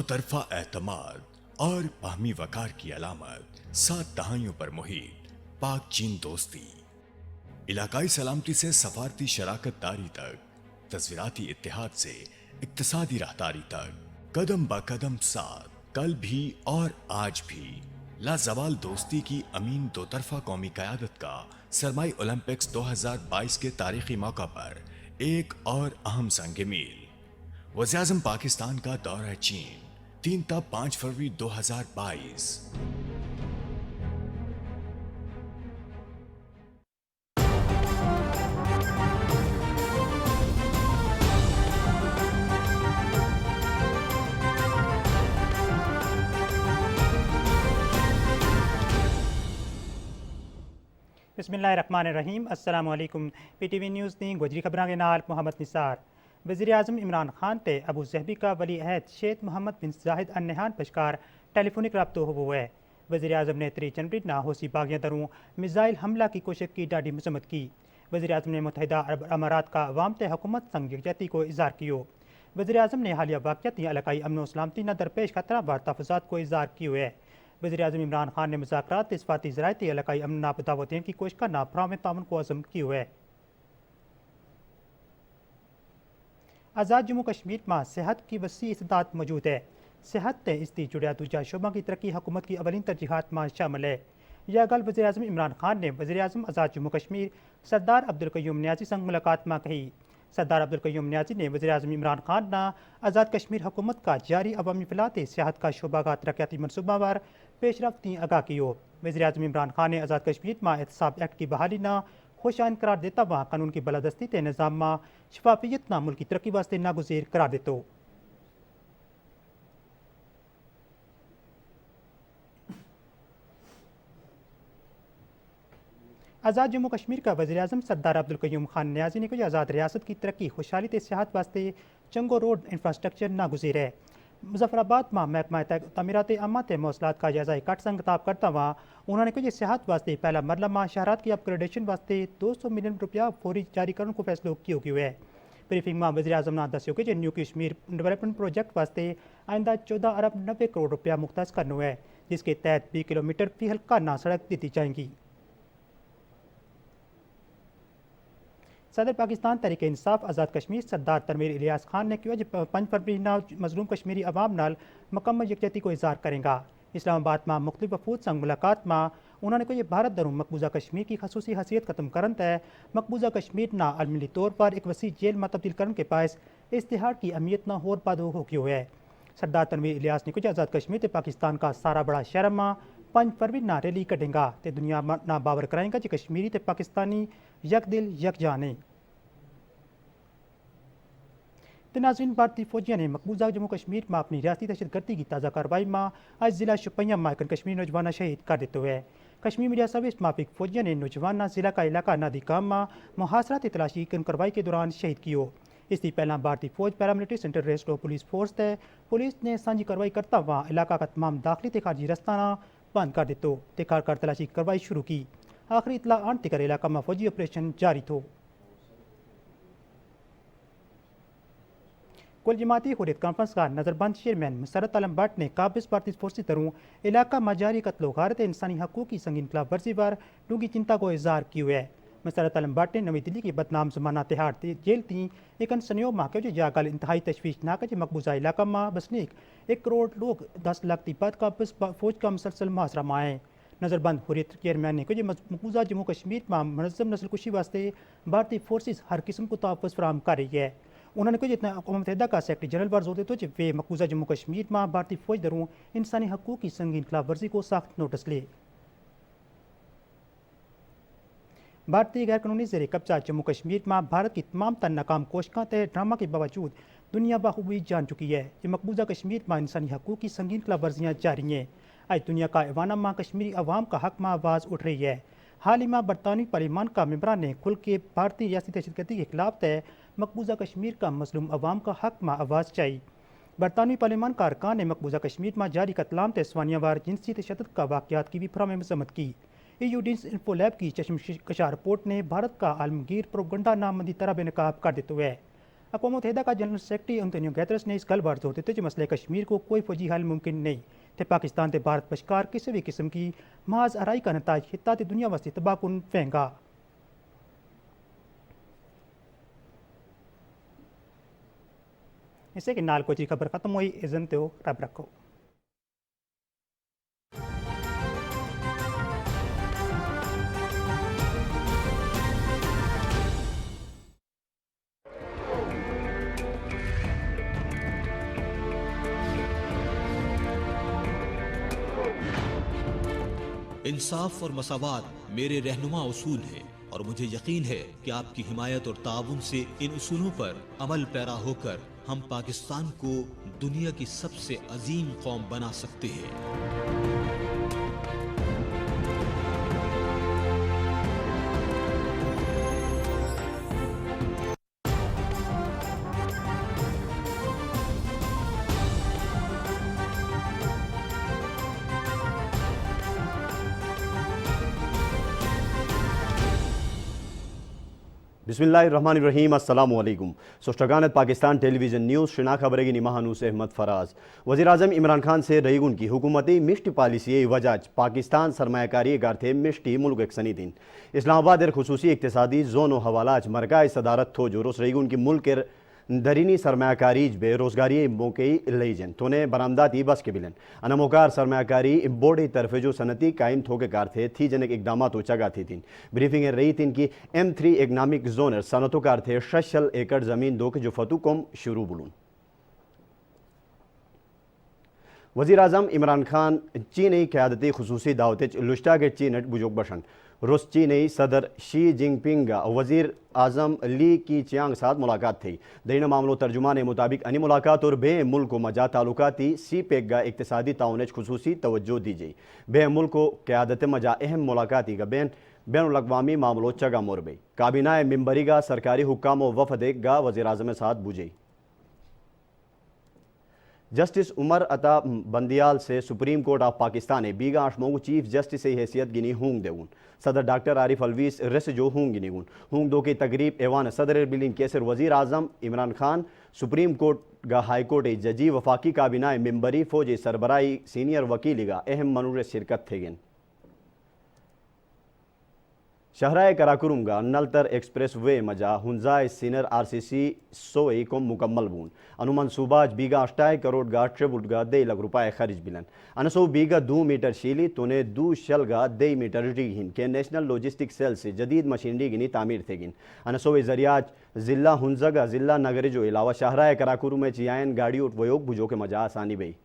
दो तरफा एतमाद और बाहमी वकार की अलामत, 7 दहाइयों पर मुहित पाक चीन दोस्ती, इलाकाई सलामती से सफारती शराकत दारी तक, तस्वीराती इत्तेहाद से इक्तसादी राहदारी तक, कदम ब कदम साथ, कल भी और आज भी लाजवाल दोस्ती की अमीन दो तरफा कौमी क़यादत का सरमाई ओलंपिक्स 2022 के तारीखी मौका पर एक और अहम संग मील। वज़ीर-ए-आज़म पाकिस्तान का दौरा चीन 3 ta 5 फरवरी 2022। बिस्मिल्लाहिर्रहमानिर्रहीम। अस्सलाम वालेकुम। PTV न्यूज़ दी गुजरी खबरां के नाल मोहम्मद निसार। वज़ीर-ए-आज़म इमरान खान ते अबू ज़हबी का वली अहद शेख मोहम्मद बिन जाहिद अल नहयान पशकार टेलीफोनिक रब्तो हो है। वज़ीर-ए-आज़म ने 3 जनवरी ना होसी बागियां दरों मिसाइल हमला की कोशिश की डाडी मजम्मत की। वज़ीर-ए-आज़म ने मुत्तहिदा अरब अमारात का अवाम ते हुकूमत संग यकजहती को इज़हार कियो। वज़ीर-ए-आज़म ने हालिया वाक़यात इलाकाई अमन व सलामती न दरपेश खतरा बार तहफ़्फ़ुज़ात को इज़हार कियो है। वज़ीर-ए-आज़म इमरान खान ने मुज़ाकरात इस्फाती ज़राइती इलाकाई अमन ना बदावत देने की कोशिश का नाफराम ताउन को अज़म कियो है। आज़ाद जम्मू कश्मीर में सेहत की वसी इस्तादात मौजूद है। सेहत ते इसकी जुड़िया दूजा शोबा की तरक्की हुकूमत की अवलिन तरजीहात में शामिल है। यह गल वज़ीर-ए-आज़म इमरान खान ने वज़ीर-ए-आज़म आज़ाद जम्मू कश्मीर सरदार अब्दुल क़य्यूम नियाज़ी संग मुलाकात में कही। सरदार अब्दुल क़य्यूम नियाज़ी ने वज़ीर-ए-आज़म इमरान खान ना आज़ाद कश्मीर हुकूमत का जारी अवामी फलाते सेहत का शोबा का तरक्याती मनसूबा वार पेशरफ्ती आगाह कियो। वज़ीर-ए-आज़म इमरान खान ने आज़ाद कश्मीर में एहतसाब एक्ट की बहाली ना खुशाइन करार देता वहाँ कानून की बलादस्ती ते निज़ाम में शफाफियत ना मुल्क की तरक्की वास्ते नागुज़ेर करार देतो। आज़ाद जम्मू कश्मीर का वज़ीर-ए-आज़म सरदार अब्दुल क़य्यूम खान नियाज़ी ने कहा आज़ाद रियासत की तरक्की खुशहाली ते सेहत वास्ते चंगो रोड इंफ्रास्ट्रक्चर नागुज़ेर है। मुजफ्फराबाद में महकमा तमीरात अम्मा ते मौसलात का जायजा इकट्ठ संग खिताब करता हुआ उन्होंने कहा सेहत वास्ते पहला मरला में शहरात की अपग्रेडेशन वास्ते 200 मिलियन रुपया फौरी जारी करने को फैसलो किया गया है। ब्रीफिंग में वज़ीर-ए-आज़म ने दस्यो कि न्यू कश्मीर डेवलपमेंट प्रोजेक्ट वास्ते आइंदा 14 अरब 90 करोड़ रुपया मुख्तस करना है, जिसके तहत 20 किलोमीटर फी हल्का ना सड़क दी जाएंगी। सदर पाकिस्तान तहरीक इंसाफ आज़ाद कश्मीर सरदार तनवीर इलियास खान ने कहा 5 फरवरी ना मजलूम कश्मीरी अवाम नाल मुकम्मल यकजहती को इज़हार करेंगा। इस्लामाबाद में मुख्तलिफ वफूद संग मुलाकात में उन्होंने कहा भारत दरों मकबूजा कश्मीर की खसूसी हैसियत खत्म करन है मकबूजा कश्मीर ना अलमी तौर पर एक वसी जेल में तब्दील करने के पास इश्तिहार की अहमियत ना होर पादो हो गयो है। सरदार तनवीर इलियास ने कहा आज़ाद कश्मीर ते पाकिस्तान का सारा बड़ा शहर में 5 फरवरी ना रैली कटेगा ते दुनिया ना बावर कराएगा कि कश्मीरी ते पाकिस्तानी यक दिल यक जान है। नाज़रीन, भारतीय फौजियों ने मकबूजा जम्मू कश्मीर में अपनी रियासती दहशतगर्दी की ताज़ा कार्रवाई में आज जिला शुपियां में एक कश्मीरी नौजवान शहीद कर देते हुए कश्मीर मीडिया सर्विस माफिक फौजियों ने नौजवान जिला का इलाका नादी काम में मुहासराती तलाशी कार्रवाई के दौरान शहीद कियो। इससे पहला भारतीय फौज paramilitary centre resto police force है पुलिस ने सांझी कार्रवाई करता हुआ इलाका का तमाम दाखिली ते खारजी रस्ता बंद कर दितो ते कार कर तलाशी कार्रवाई शुरू की। आखिरी इतला आने तक इलाका में फौजी ऑपरेशन जारी थो। कुल जमाती हुर्रियत कॉन्फ्रेंस का नजरबंद चेयरमैन मुसरत आलम भट्ट ने काबिज भारतीय फोर्सेस दरों इलाका में जारी कत्लो गारत इंसानी हकूक़ की संगीन खिलाफ वर्जी पर डूंगी चिंता को इजहार किया है। मुसरत आलम भट्ट ने नई दिल्ली की बदनाम जमाना तिहाड़ जेल थी एक संयोग में कहो यह गल इंतहाई तशवीशनाक है मकबूजा इलाका में बसनीक 1 करोड़ लोग 10 लाख की बाद काबिज फौज का मुसलसल मुहासरा में आए। नजरबंद हुर्रियत चेयरमैन ने कहा मकबूजा जम्मू कश्मीर में मनज़म नस्लकुशी वास्ते भारतीय फोर्सेस हर किस्म को तहफ़्फ़ुज़ फराहम कर रही है। उन्होंने कहा जितना अक़वाम मुत्तहिदा का सेक्रेटरी जनरल पर जोर देते वे मकबूजा जम्मू कश्मीर में भारतीय फौज दरों इंसानी हकूक़ की संगीन खिलाफ वर्जी को सख्त नोटिस ले। भारतीय गैर कानूनी ज़ेर कब्जा जम्मू कश्मीर में भारत की तमाम तर नाकाम कोशिशों ते ड्रामा के बावजूद दुनिया बखूबी जान चुकी है कि मकबूजा कश्मीर में इंसानी हकूक़ की संगीन खिलाफ वर्जियाँ जारी हैं। आज दुनिया का ऐवान में कश्मीरी अवाम का हक में आवाज़ उठ रही है। हाल ही में बरतानवी पार्लियामान का मेम्बरान ने खुल के भारतीय रियासती दहशतगर्दी के खिलाफ तय मकबूजा कश्मीर का मजलूम अवाम का हक में आवाज़ चाहिए। बरतानवी पार्लियामान का अरकान ने मकबूजा कश्मीर में जारी कत्लाम ते स्वानियावार जिनसी तशद्दुद का वाक़यात की भी फराहमी मज़म्मत की। EU डिस इन्फो लैब की चश्मकशा रिपोर्ट ने भारत का आलमगीर प्रोपगंडा नामंदी तरह बेनकाब कर देते हुए अक़वाम मुत्तहिदा का जनरल सेक्रेटरी एंटोनियो गैटर्स ने इस कल बार जोर दिते जो मसले कश्मीर को कोई फौजी हल मुमकिन नहीं ते पाकिस्तान ते भारत बशकार किसी भी किस्म की महज आराई का नताज खिता ते दुनिया वास्ते तबाहकुन फेंगा। इससे कि नाल को जी खबर खत्म हुई इज़न तो रब रखो। इंसाफ और मसावात मेरे रहनुमा उसूल हैं और मुझे यकीन है कि आपकी हिमायत और ताउन से इन उसूलों पर अमल पैरा होकर हम पाकिस्तान को दुनिया की सबसे अजीम कौम बना सकते हैं। बिस्मिल्लाहिर्रहमानिर्रहीम अस्सलामु अलैकुम। सोस्टगानत पाकिस्तान टेलीविजन न्यूज़ शिना खबरेगी निमाहनूस अहमद फराज। वज़ीर-ए-आज़म इमरान खान से रईगुन की हुकूमती मिष्टी पॉलिसी वजह पाकिस्तान सरमायाकारी गारथे मिष्टी मुल्क एक सनी दिन इस्लामाबाद खुसूसी इक्तिसादी जोन हवाला मरका सदारत थो जो रोस रईगुन की मुल्क दरीनी सरमायाकारी बेरोजगारी मौके लेजन तोने बरामदाती बस के बिलन अनमोकार सरमायाकारी बोर्ड तरफ जो सनती कायम थोके कार थे थी जनक इकदाम तो चगा थी तीन ब्रीफिंग रही तीन की M3 इकनॉमिक जोनर सनतों कार थे 6 एकड़ ज़मीन दो के जो फतू कम शुरू बुलून। वज़ीर-ए-आज़म इमरान खान चीनी क़यादती खुसूसी दावत लुश्ता के चीनट बुजुर्ग बशन रूस चीनी सदर शी जिनपिंग वज़ीर आज़म ली की चियांग साथ मुलाकात थी। दीन मामलों तर्जुमान मुताबिक अनि मुलाकात और बे मुल्क मजा ताल्लुकाती सी पेक का इक्तिसादी ताउन खुसूसी तवज्जो दी गई। बे मुल्क को क़यादत मजा अहम मुलाकाती का बैन अवी मामलों चगा मोरबे काबीना मिम्बरी का सरकारी हुक्काम व वफद गा वज़ीर-ए-आज़म साथ बुझे। जस्टिस उमर अता बंदियाल से सुप्रीम कोर्ट ऑफ पाकिस्तान ने बीगा आशमोगु चीफ जस्टिस हैसियत गिनी हूंग देउन सदर डॉक्टर आरिफ अलवीस रस जो हूंग गिनीगुन हूंग दो की तकरीब एवान सदर बिलिन केसर वज़ीर आज़म इमरान खान सुप्रीम कोर्ट गा हाई कोर्ट जजी वफाकी काबीना मिम्बरी फौज सरबराही सीनियर वकील गा अहम मनूर शिरकत थेगिन। शहराए कराकुरुंगा नलतर एक्सप्रेस वे मजा हुंजाए सीनियर RCC 100 को मुकम्मल बून अनुमान सुबाज बीगा 8 करोड़ गा ट्रिब्यूट गा 2 लाख रुपए खर्च बिलन अनसो बीगा 2 मीटर शीली तोने 2 शल गा 2 मीटर रिगिन के नेशनल लॉजिस्टिक सेल से जदीद मशीनरी गिनी तामीर थेगिन अनसो जरियाज जिला हुंजगा जिला नगरी जो अलावा शहराए कराकुरु में चियान गाड़ी उपयोग बुझो के मजा आसानी बई।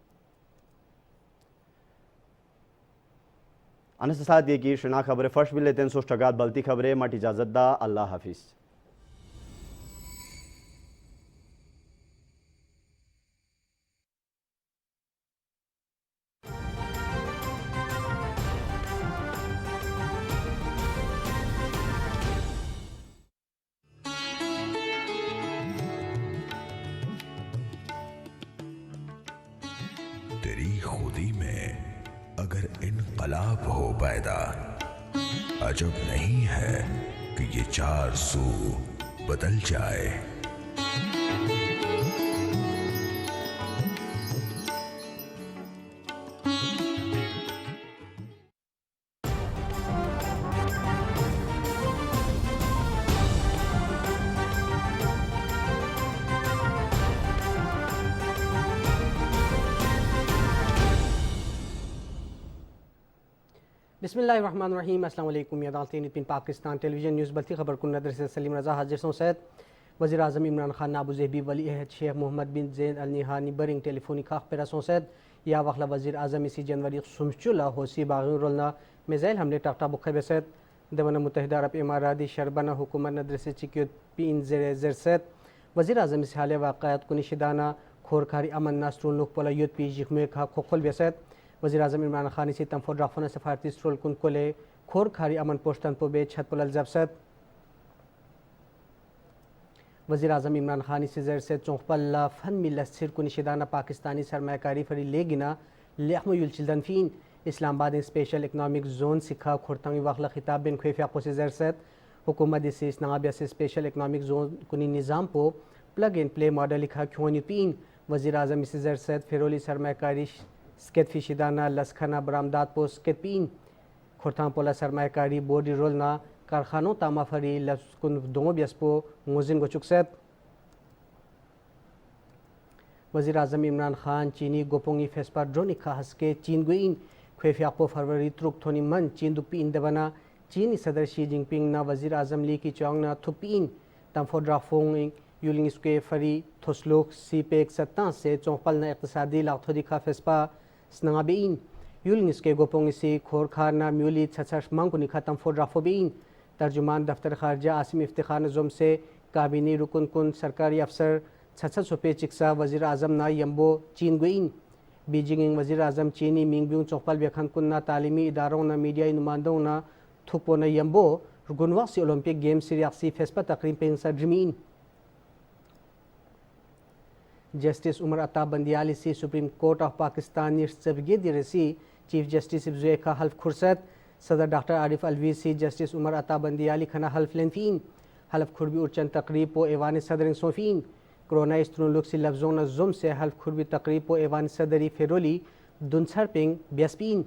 अनस साथ ये की शना खबरें फर्स्ट भी लेते हैं सोस्टगात बलती खबरें मट इजाज़त दा अल्लाह हाफिज़। तेरी खुदी में अगर इनकलाब हो पैदा अजब नहीं है कि ये 4 सू बदल जाए। बिस्मिल्लाहिर्रहमानिर्रहीम अस्सलाम वालेकुम। अदालती पाकिस्तान टेलीविजन न्यूज़ बल्ती खबर कुन नदर से सलीम रज़ा हाजिर सों सैद वज़ीर आज़म इमरान खान नाबू ज़ेबी वली अहद शेख मोहम्मद बिन ज़ैद अल निहानी बरिंग टेलीफोनी खाख पर सों सैद या वखला वज़ीर आज़म इसी जनवरी सुमचुला होसी बागुन रोलना मिज़ाइल हमले टाक्टा बुखे बेसैद दवना मुत्तहिदा अरब इमाराती शरबना हुकूमत नदर से चिक्योत पीन ज़र सैद वज़ीर आज़म इस हाल वाक़यात को निशिदाना खोरखारी अमन नास्ट्रोल नुक पोला युद्ध पी जिखमे खा खोखल बेसैद वज़ीर आज़म इमरान खान इसी तंफो ड्राफना सफारती स्ट्रोल कुन कोले खोर खारी अमन पोस्टन पो बे छत पोलल जबसत वज़ीर आज़म इमरान खान इसी ज़र से चौंपल्ला फन मिलसिर को निशिदाना पाकिस्तानी सरमायाकारी फरी लेगिना लेखमो युलचिल्दन फीन इस्लामाबाद स्पेशल इकनॉमिक जोन सिखा खुरतंगी वाखला खिताब बिन खुफिया को से ज़र से हुकूमत इसी इस्लामाबाद से स्पेशल इकनॉमिक जोन कुनी निज़ाम पो प्लग एंड प्ले मॉडल लिखा क्यों वज़ीर आज़म मिस्टर सैयद फेरोली सरमाकारी स्केत फीशिदाना लसखाना बरामदात पो स्केत पीन खुरतान पोला सरमाकारी बोर्डी रोलना कारखानों तामाफरी लफ्कुन दोंगो बियस्पो मुजिन गोचुकसेत वज़ीर आज़म इमरान खान चीनी गोपोंगी फेस्पा ड्रोनिका हस्के चीन गुइन ख्वेफियापो फरवरी त्रुक थोनी मन चीन दुपीन दबना चीनी सदर शी जिनपिंग ना वज़ीर आज़म ली की चौंग ना थुपीन तमफोड्राफोंग यूलिंग स्क्वे फरी थोसलोक सी पेक सत्ता से चौपल ना इक़्तिसादी लाथोदी का फेस्पा स्नंगाबीन यूलिंग स्क्वे गोपोंगी सी खोर खार ना म्यूली छछश मंग को निखा तमफोड्राफोबीन तर्जुमान दफ्तर खारजा आसिम इफ्तिखार नज़म से काबिनी रुकन कुन सरकारी अफसर छछत सोपे चिक्सा वज़ीर आज़म ना यम्बो चीन गुइन बीजिंग वज़ीर आज़म चीनी मिंगब्यूं चौपल बेखन कुन ना तालीमी इदारों ना मीडियाई नुमाइंदों ना थुपो ना यम्बो रुगुनवासी ओलंपिक गेम सीरियासी फेस्पा तकरीब पे इंसर्जमीन जस्टिस उमर अता बंदियाली से सुप्रीम कोर्ट ऑफ पाकिस्तान सर्वगेदी रसी चीफ जस्टिस जुएका हल्फ खुरसत सदर डॉक्टर आरिफ अलवी से जस्टिस उमर अता बंदियाली खना हल्फ लेनफीन हल्फ खुरबी उर्चन तकरीब पो एवान सदर सोफीन कोरोना इस्तनुलुक से लफ्जों नजुम से हल्फ खुरबी तकरीब पो एवान सदरी फेरोली दुनसर पिंग ब्यस्पीन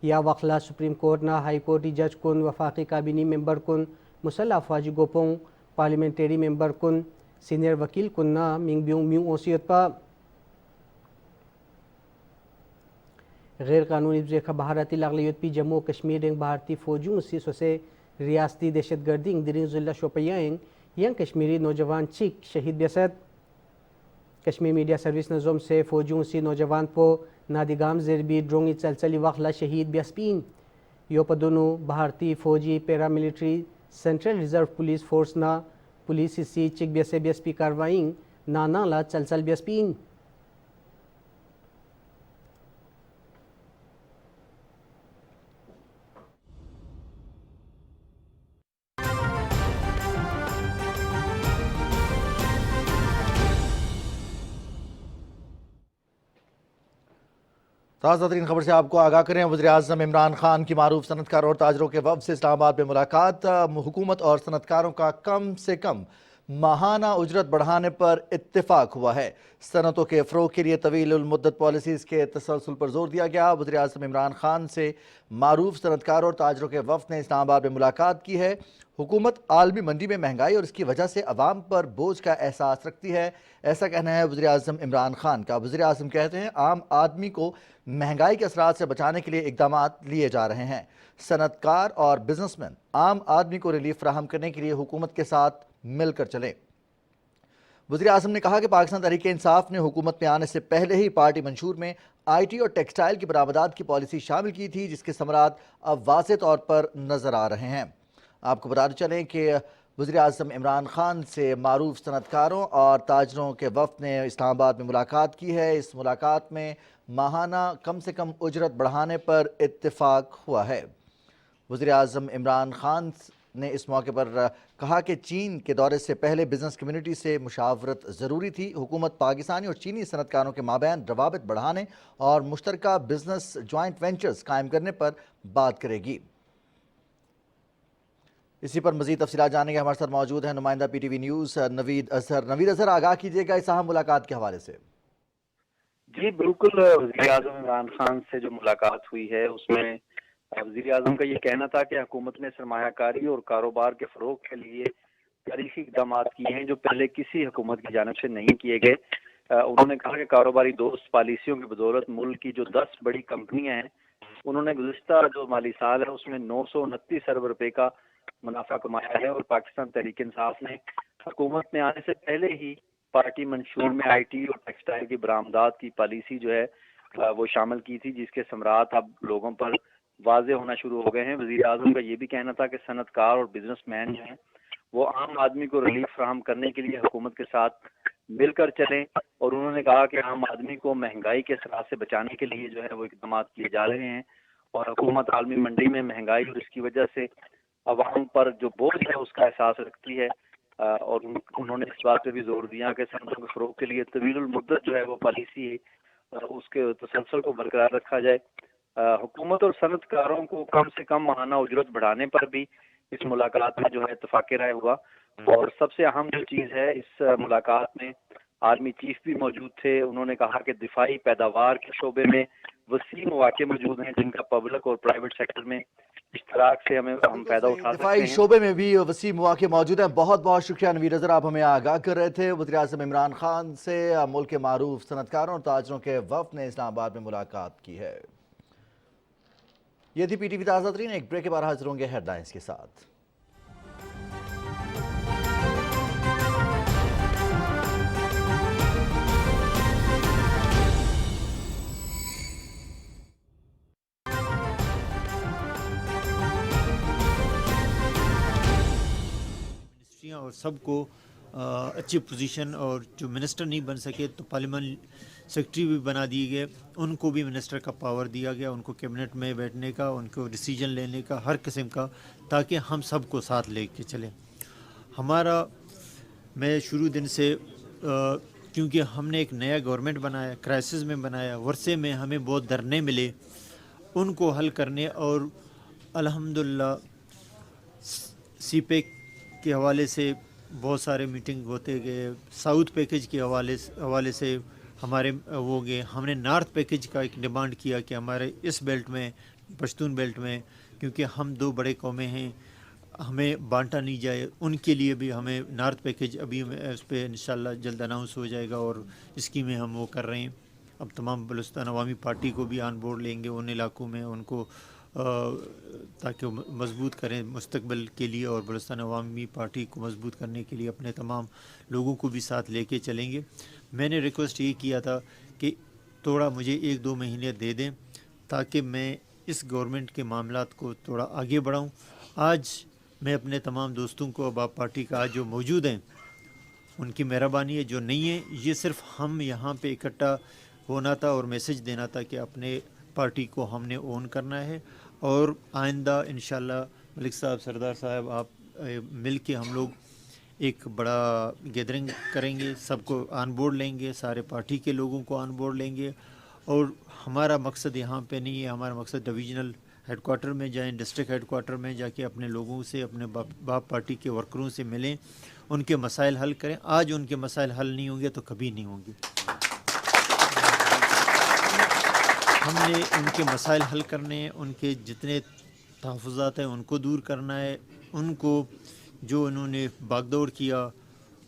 या वखला सुप्रीम कोर्ट ना हाई कोर्ट जज कुन वफाकी काबिनी मेंबर कुन मुसल्ला अफवाजी गोपोंग पार्लियामेंटरी मेंबर कुन सीनियर वकील कुन ना मिंग ब्यूंग म्यू ओसियत पा गैर कानूनी जेखा भारती लागलियत पी जम्मू कश्मीर एंग भारतीय फौजियों से रियासती दहशत गर्दी दिरिंग जिला शोपियांग यंग कश्मीरी नौजवान चिक शहीद बेसत कश्मीर मीडिया सर्विस नज़म से फौजियों से नौजवान पो नादिगाम जेरबी ड्रोंगी चलचली वखला शहीद ब्यस्पीन यो पदोनो भारतीय फौजी paramilitary central reserve police force ना पुलिस सी चिक बेसे बेसपी कार्रवाई नाना ला चलचल ब्यस्पीन ताज़ा तरीन खबर से आपको आगाह करें। वज़ीर आज़म इमरान खान की मारूफ सनतकारों और ताजरों के वफ़द से इस्लामाबाद में मुलाकात। हुकूमत और सनतकारों का कम से कम माहाना उजरत बढ़ाने पर इत्तेफाक हुआ है। सनतों के फ़रोग़ के लिए तवील मुद्दत पॉलिसीज़ के तसलसल पर जोर दिया गया। वज़ीर आज़म इमरान खान से मारूफ सनतकारों और ताजरों के वफ़द ने इस्लामाबाद में मुलाकात की है। हुकूमत आलमी मंडी में महंगाई और इसकी वजह से अवाम पर बोझ का एहसास रखती है, ऐसा कहना है वज़ीर आज़म इमरान खान का। वज़ीर आज़म कहते हैं आम आदमी को महंगाई के असरात से बचाने के लिए इक़दाम लिए जा रहे हैं। सनतकार और बिजनेसमैन आम आदमी को रिलीफ फराहम करने के लिए हुकूमत के साथ मिलकर चलें। वज़ीर आज़म ने कहा कि पाकिस्तान तहरीक इंसाफ ने हुकूमत में आने से पहले ही पार्टी मंशूर में IT और टेक्सटाइल की बरामदात की पॉलिसी शामिल की थी, जिसके समरात अब वाज़ेह तौर पर नज़र आ रहे हैं। आपको बताते चलें कि वज़ीर आज़म इमरान खान से मारूफ सनतकारों और ताजरों के वफ़द ने इस्लामाबाद में मुलाकात की है। इस मुलाकात में माहाना कम से कम उजरत बढ़ाने पर इत्तेफाक हुआ है। वज़ीर आज़म इमरान खान ने इस मौके पर कहा कि चीन के दौरे से पहले बिजनेस कम्युनिटी से मुशावरत ज़रूरी थी। हुकूमत पाकिस्तानी और चीनी सनतकारों के माबैन रवाबित बढ़ाने और मुश्तरका बिजनेस जॉइंट वेंचर्स कायम करने पर बात करेगी। इसी पर मज़ीद तफसीलात जानने के हमारे साथ मौजूद हैं नुमाइंदा PTV न्यूज़ नवीद अजहर। नवीद अजहर, आगाह कीजिएगा इस अहम मुलाकात के हवाले से। जी बिल्कुल, वज़ीर आज़म इमरान खान से जो मुलाकात हुई है उसमें वज़ीर आज़म का ये कहना था कि हुकूमत ने सरमायाकारी और कारोबार के फ़रोग़ के लिए तारीख़ी इक़दाम किए हैं जो पहले किसी हुकूमत की जानिब से नहीं किए गए। उन्होंने कहा कि कारोबारी दोस्त पॉलिसियों की बदौलत मुल्क की जो 10 बड़ी कंपनियां हैं उन्होंने गुज़िश्ता जो माली साल है उसमें 929 अरब रुपए का मुनाफा कमाया है। और पाकिस्तान तहरीक इंसाफ ने हुकूमत में आने से पहले ही पार्टी मंशूर में IT और टेक्सटाइल की बरामदात की पॉलिसी जो है वो शामिल की थी, जिसके समरात अब लोगों पर वाज़े होना शुरू हो गए हैं। वज़ीर आज़म का ये भी कहना था कि सनतकार और बिजनेसमैन जो हैं वो आम आदमी को रिलीफ फराहम करने के लिए हुकूमत के साथ मिलकर चलें। और उन्होंने कहा कि आम आदमी को महंगाई के असरात से बचाने के लिए जो है वो इक़दाम किए जा रहे हैं। और हुकूमत आलमी मंडी में महंगाई और इसकी वजह से अवाम पर जो बोझ है उसका एहसास रखती है। और उन्होंने इस बात पे भी जोर दिया कि सनतों के फ़रोग़ के लिए तवील मुद्दत जो है वो पॉलिसी है उसके तसलसल को बरकरार रखा जाए। हुकूमत और सनतकारों को कम से कम माहाना उजरत बढ़ाने पर भी اس ملاقات میں جو ہے اتفاق رائے ہوا، اور سب سے اہم جو چیز ہے اس ملاقات میں آرمی چیف بھی موجود تھے. انہوں نے کہا کہ دفاعی پیداوار کے شعبے میں وسیع مواقع موجود ہیں جن کا پبلک اور پرائیویٹ سیکٹر میں اشتراک سے ہم فائدہ اٹھا سکتے دفاعی ہیں. شعبے میں بھی وسیع مواقع موجود ہیں. بہت بہت شکریہ نویر اظہر، آپ ہمیں آگاہ کر رہے تھے. وزیر اعظم عمران خان سے ملک کے معروف صنعت کاروں اور تاجروں کے وفد نے اسلام آباد میں ملاقات کی ہے. یہ تھی پی ٹی وی تازہ ترین. ایک بریک کے بعد حاضر ہوں گے ہیڈ لائنز کے ساتھ. اور سب کو اچھی پوزیشن، اور جو منسٹر نہیں بن سکے تو پارلیمنٹ سیکرٹری بھی بنا دیے گئے، ان کو بھی منسٹر کا پاور دیا گیا، ان کو کیبنٹ میں بیٹھنے کا، ان کو ڈیسیجن لینے کا، ہر قسم کا، تاکہ ہم سب کو ساتھ لے کے چلیں. ہمارا میں شروع دن سے کیونکہ ہم نے ایک نیا گورنمنٹ بنایا، کرائسس میں بنایا، ورثے میں ہمیں بہت دھرنے ملے، ان کو حل کرنے، اور الحمدللہ سی پیک کے حوالے سے بہت سارے میٹنگ ہوتے گئے، ساؤتھ پیکج کے حوالے سے ہمارے وہ گئے. ہم نے نارتھ پیکج کا ایک ڈیمانڈ کیا کہ ہمارے اس بیلٹ میں، پشتون بیلٹ میں، کیونکہ ہم دو بڑے قومیں ہیں، ہمیں بانٹا نہیں جائے. ان کے لیے بھی ہمیں نارتھ پیکج ابھی اس پہ انشاءاللہ جلد اناؤنس ہو جائے گا، اور اسکیمیں ہم وہ کر رہے ہیں. اب تمام بلوچستان عوامی پارٹی کو بھی آن بورڈ لیں گے ان علاقوں میں، ان کو تاکہ وہ مضبوط کریں مستقبل کے لیے، اور بلوچستان عوامی پارٹی کو مضبوط کرنے کے لیے اپنے تمام لوگوں کو بھی ساتھ لے کے چلیں گے. میں نے ریکویسٹ یہ کیا تھا کہ تھوڑا مجھے 1-2 مہینے دے دیں تاکہ میں اس گورنمنٹ کے معاملات کو تھوڑا آگے بڑھاؤں. آج میں اپنے تمام دوستوں کو، اب آپ پارٹی کا آج جو موجود ہیں ان کی مہربانی ہے، جو نہیں ہے یہ صرف ہم یہاں پہ اکٹھا ہونا تھا اور میسج دینا تھا کہ اپنے پارٹی کو ہم نے اون کرنا ہے. اور آئندہ انشاءاللہ ملک صاحب، سردار صاحب، آپ مل کے ہم لوگ ایک بڑا گیدرنگ کریں گے، سب کو آن بورڈ لیں گے، سارے پارٹی کے لوگوں کو آن بورڈ لیں گے. اور ہمارا مقصد یہاں پہ نہیں ہے، ہمارا مقصد ڈویژنل ہیڈ کوارٹر میں جائیں، ڈسٹرکٹ ہیڈ کوارٹر میں جا کے اپنے لوگوں سے، اپنے باپ پارٹی کے ورکروں سے ملیں، ان کے مسائل حل کریں. آج ان کے مسائل حل نہیں ہوں گے تو کبھی نہیں ہوں گے. ہم نے ان کے مسائل حل کرنے ہیں، ان کے جتنے تحفظات ہیں ان کو دور کرنا ہے. ان کو جو انہوں نے باغ دوڑ کیا،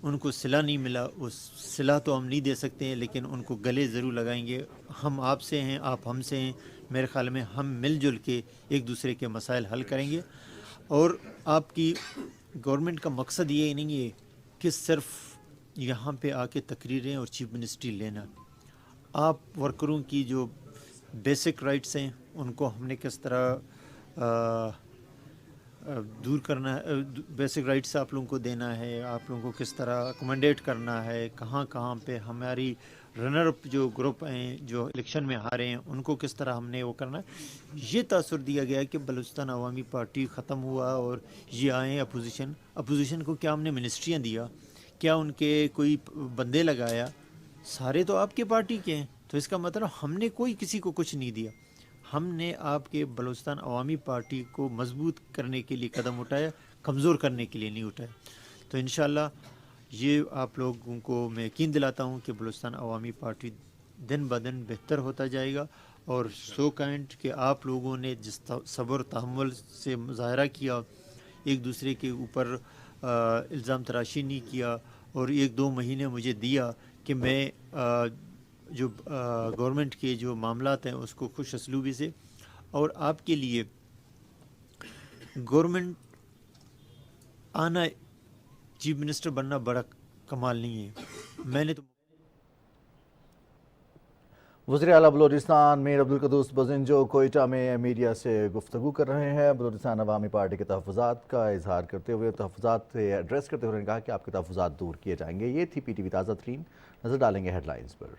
ان کو صلہ نہیں ملا، اس صلہ تو ہم نہیں دے سکتے ہیں، لیکن ان کو گلے ضرور لگائیں گے. ہم آپ سے ہیں، آپ ہم سے ہیں. میرے خیال میں ہم مل جل کے ایک دوسرے کے مسائل حل کریں گے. اور آپ کی گورنمنٹ کا مقصد یہ نہیں ہے کہ صرف یہاں پہ آ کے تقریریں اور چیف منسٹری لینا. آپ ورکروں کی جو بیسک رائٹس ہیں ان کو ہم نے کس طرح دور کرنا ہے، بیسک رائٹس آپ لوگوں کو دینا ہے، آپ لوگوں کو کس طرح اکومنڈیٹ کرنا ہے، کہاں کہاں پہ ہماری رنر اپ جو گروپ ہیں جو الیکشن میں ہارے ہیں ان کو کس طرح ہم نے وہ کرنا ہے. یہ تاثر دیا گیا کہ بلوچستان عوامی پارٹی ختم ہوا اور یہ آئیں اپوزیشن کو کیا ہم نے منسٹریاں دیا، کیا ان کے کوئی بندے لگایا؟ سارے تو آپ کے پارٹی کے ہیں. تو اس کا مطلب ہم نے کوئی کسی کو کچھ نہیں دیا. ہم نے آپ کے بلوچستان عوامی پارٹی کو مضبوط کرنے کے لیے قدم اٹھایا، کمزور کرنے کے لیے نہیں اٹھایا. تو انشاءاللہ یہ آپ لوگوں کو میں یقین دلاتا ہوں کہ بلوچستان عوامی پارٹی دن بدن بہتر ہوتا جائے گا. اور سو کائنڈ کہ آپ لوگوں نے جس صبر و تحمل سے مظاہرہ کیا، ایک دوسرے کے اوپر الزام تراشی نہیں کیا، اور 1-2 مہینے مجھے دیا کہ میں جو گورنمنٹ کے جو معاملات ہیں اس کو خوش اسلوبی سے. اور آپ کے لیے گورنمنٹ آنا، چیف منسٹر بننا بڑا کمال نہیں ہے. میں نے تو وزیر اعلیٰ بلوچستان میر عبدالقدوس بزنجو کوئٹہ میں میڈیا سے گفتگو کر رہے ہیں. بلوچستان عوامی پارٹی کے تحفظات کا اظہار کرتے ہوئے، تحفظات سے ایڈریس کرتے ہوئے انہوں نے کہا کہ آپ کے تحفظات دور کیے جائیں گے. یہ تھی پی ٹی وی تازہ ترین. نظر ڈالیں گے ہیڈ لائنز پر.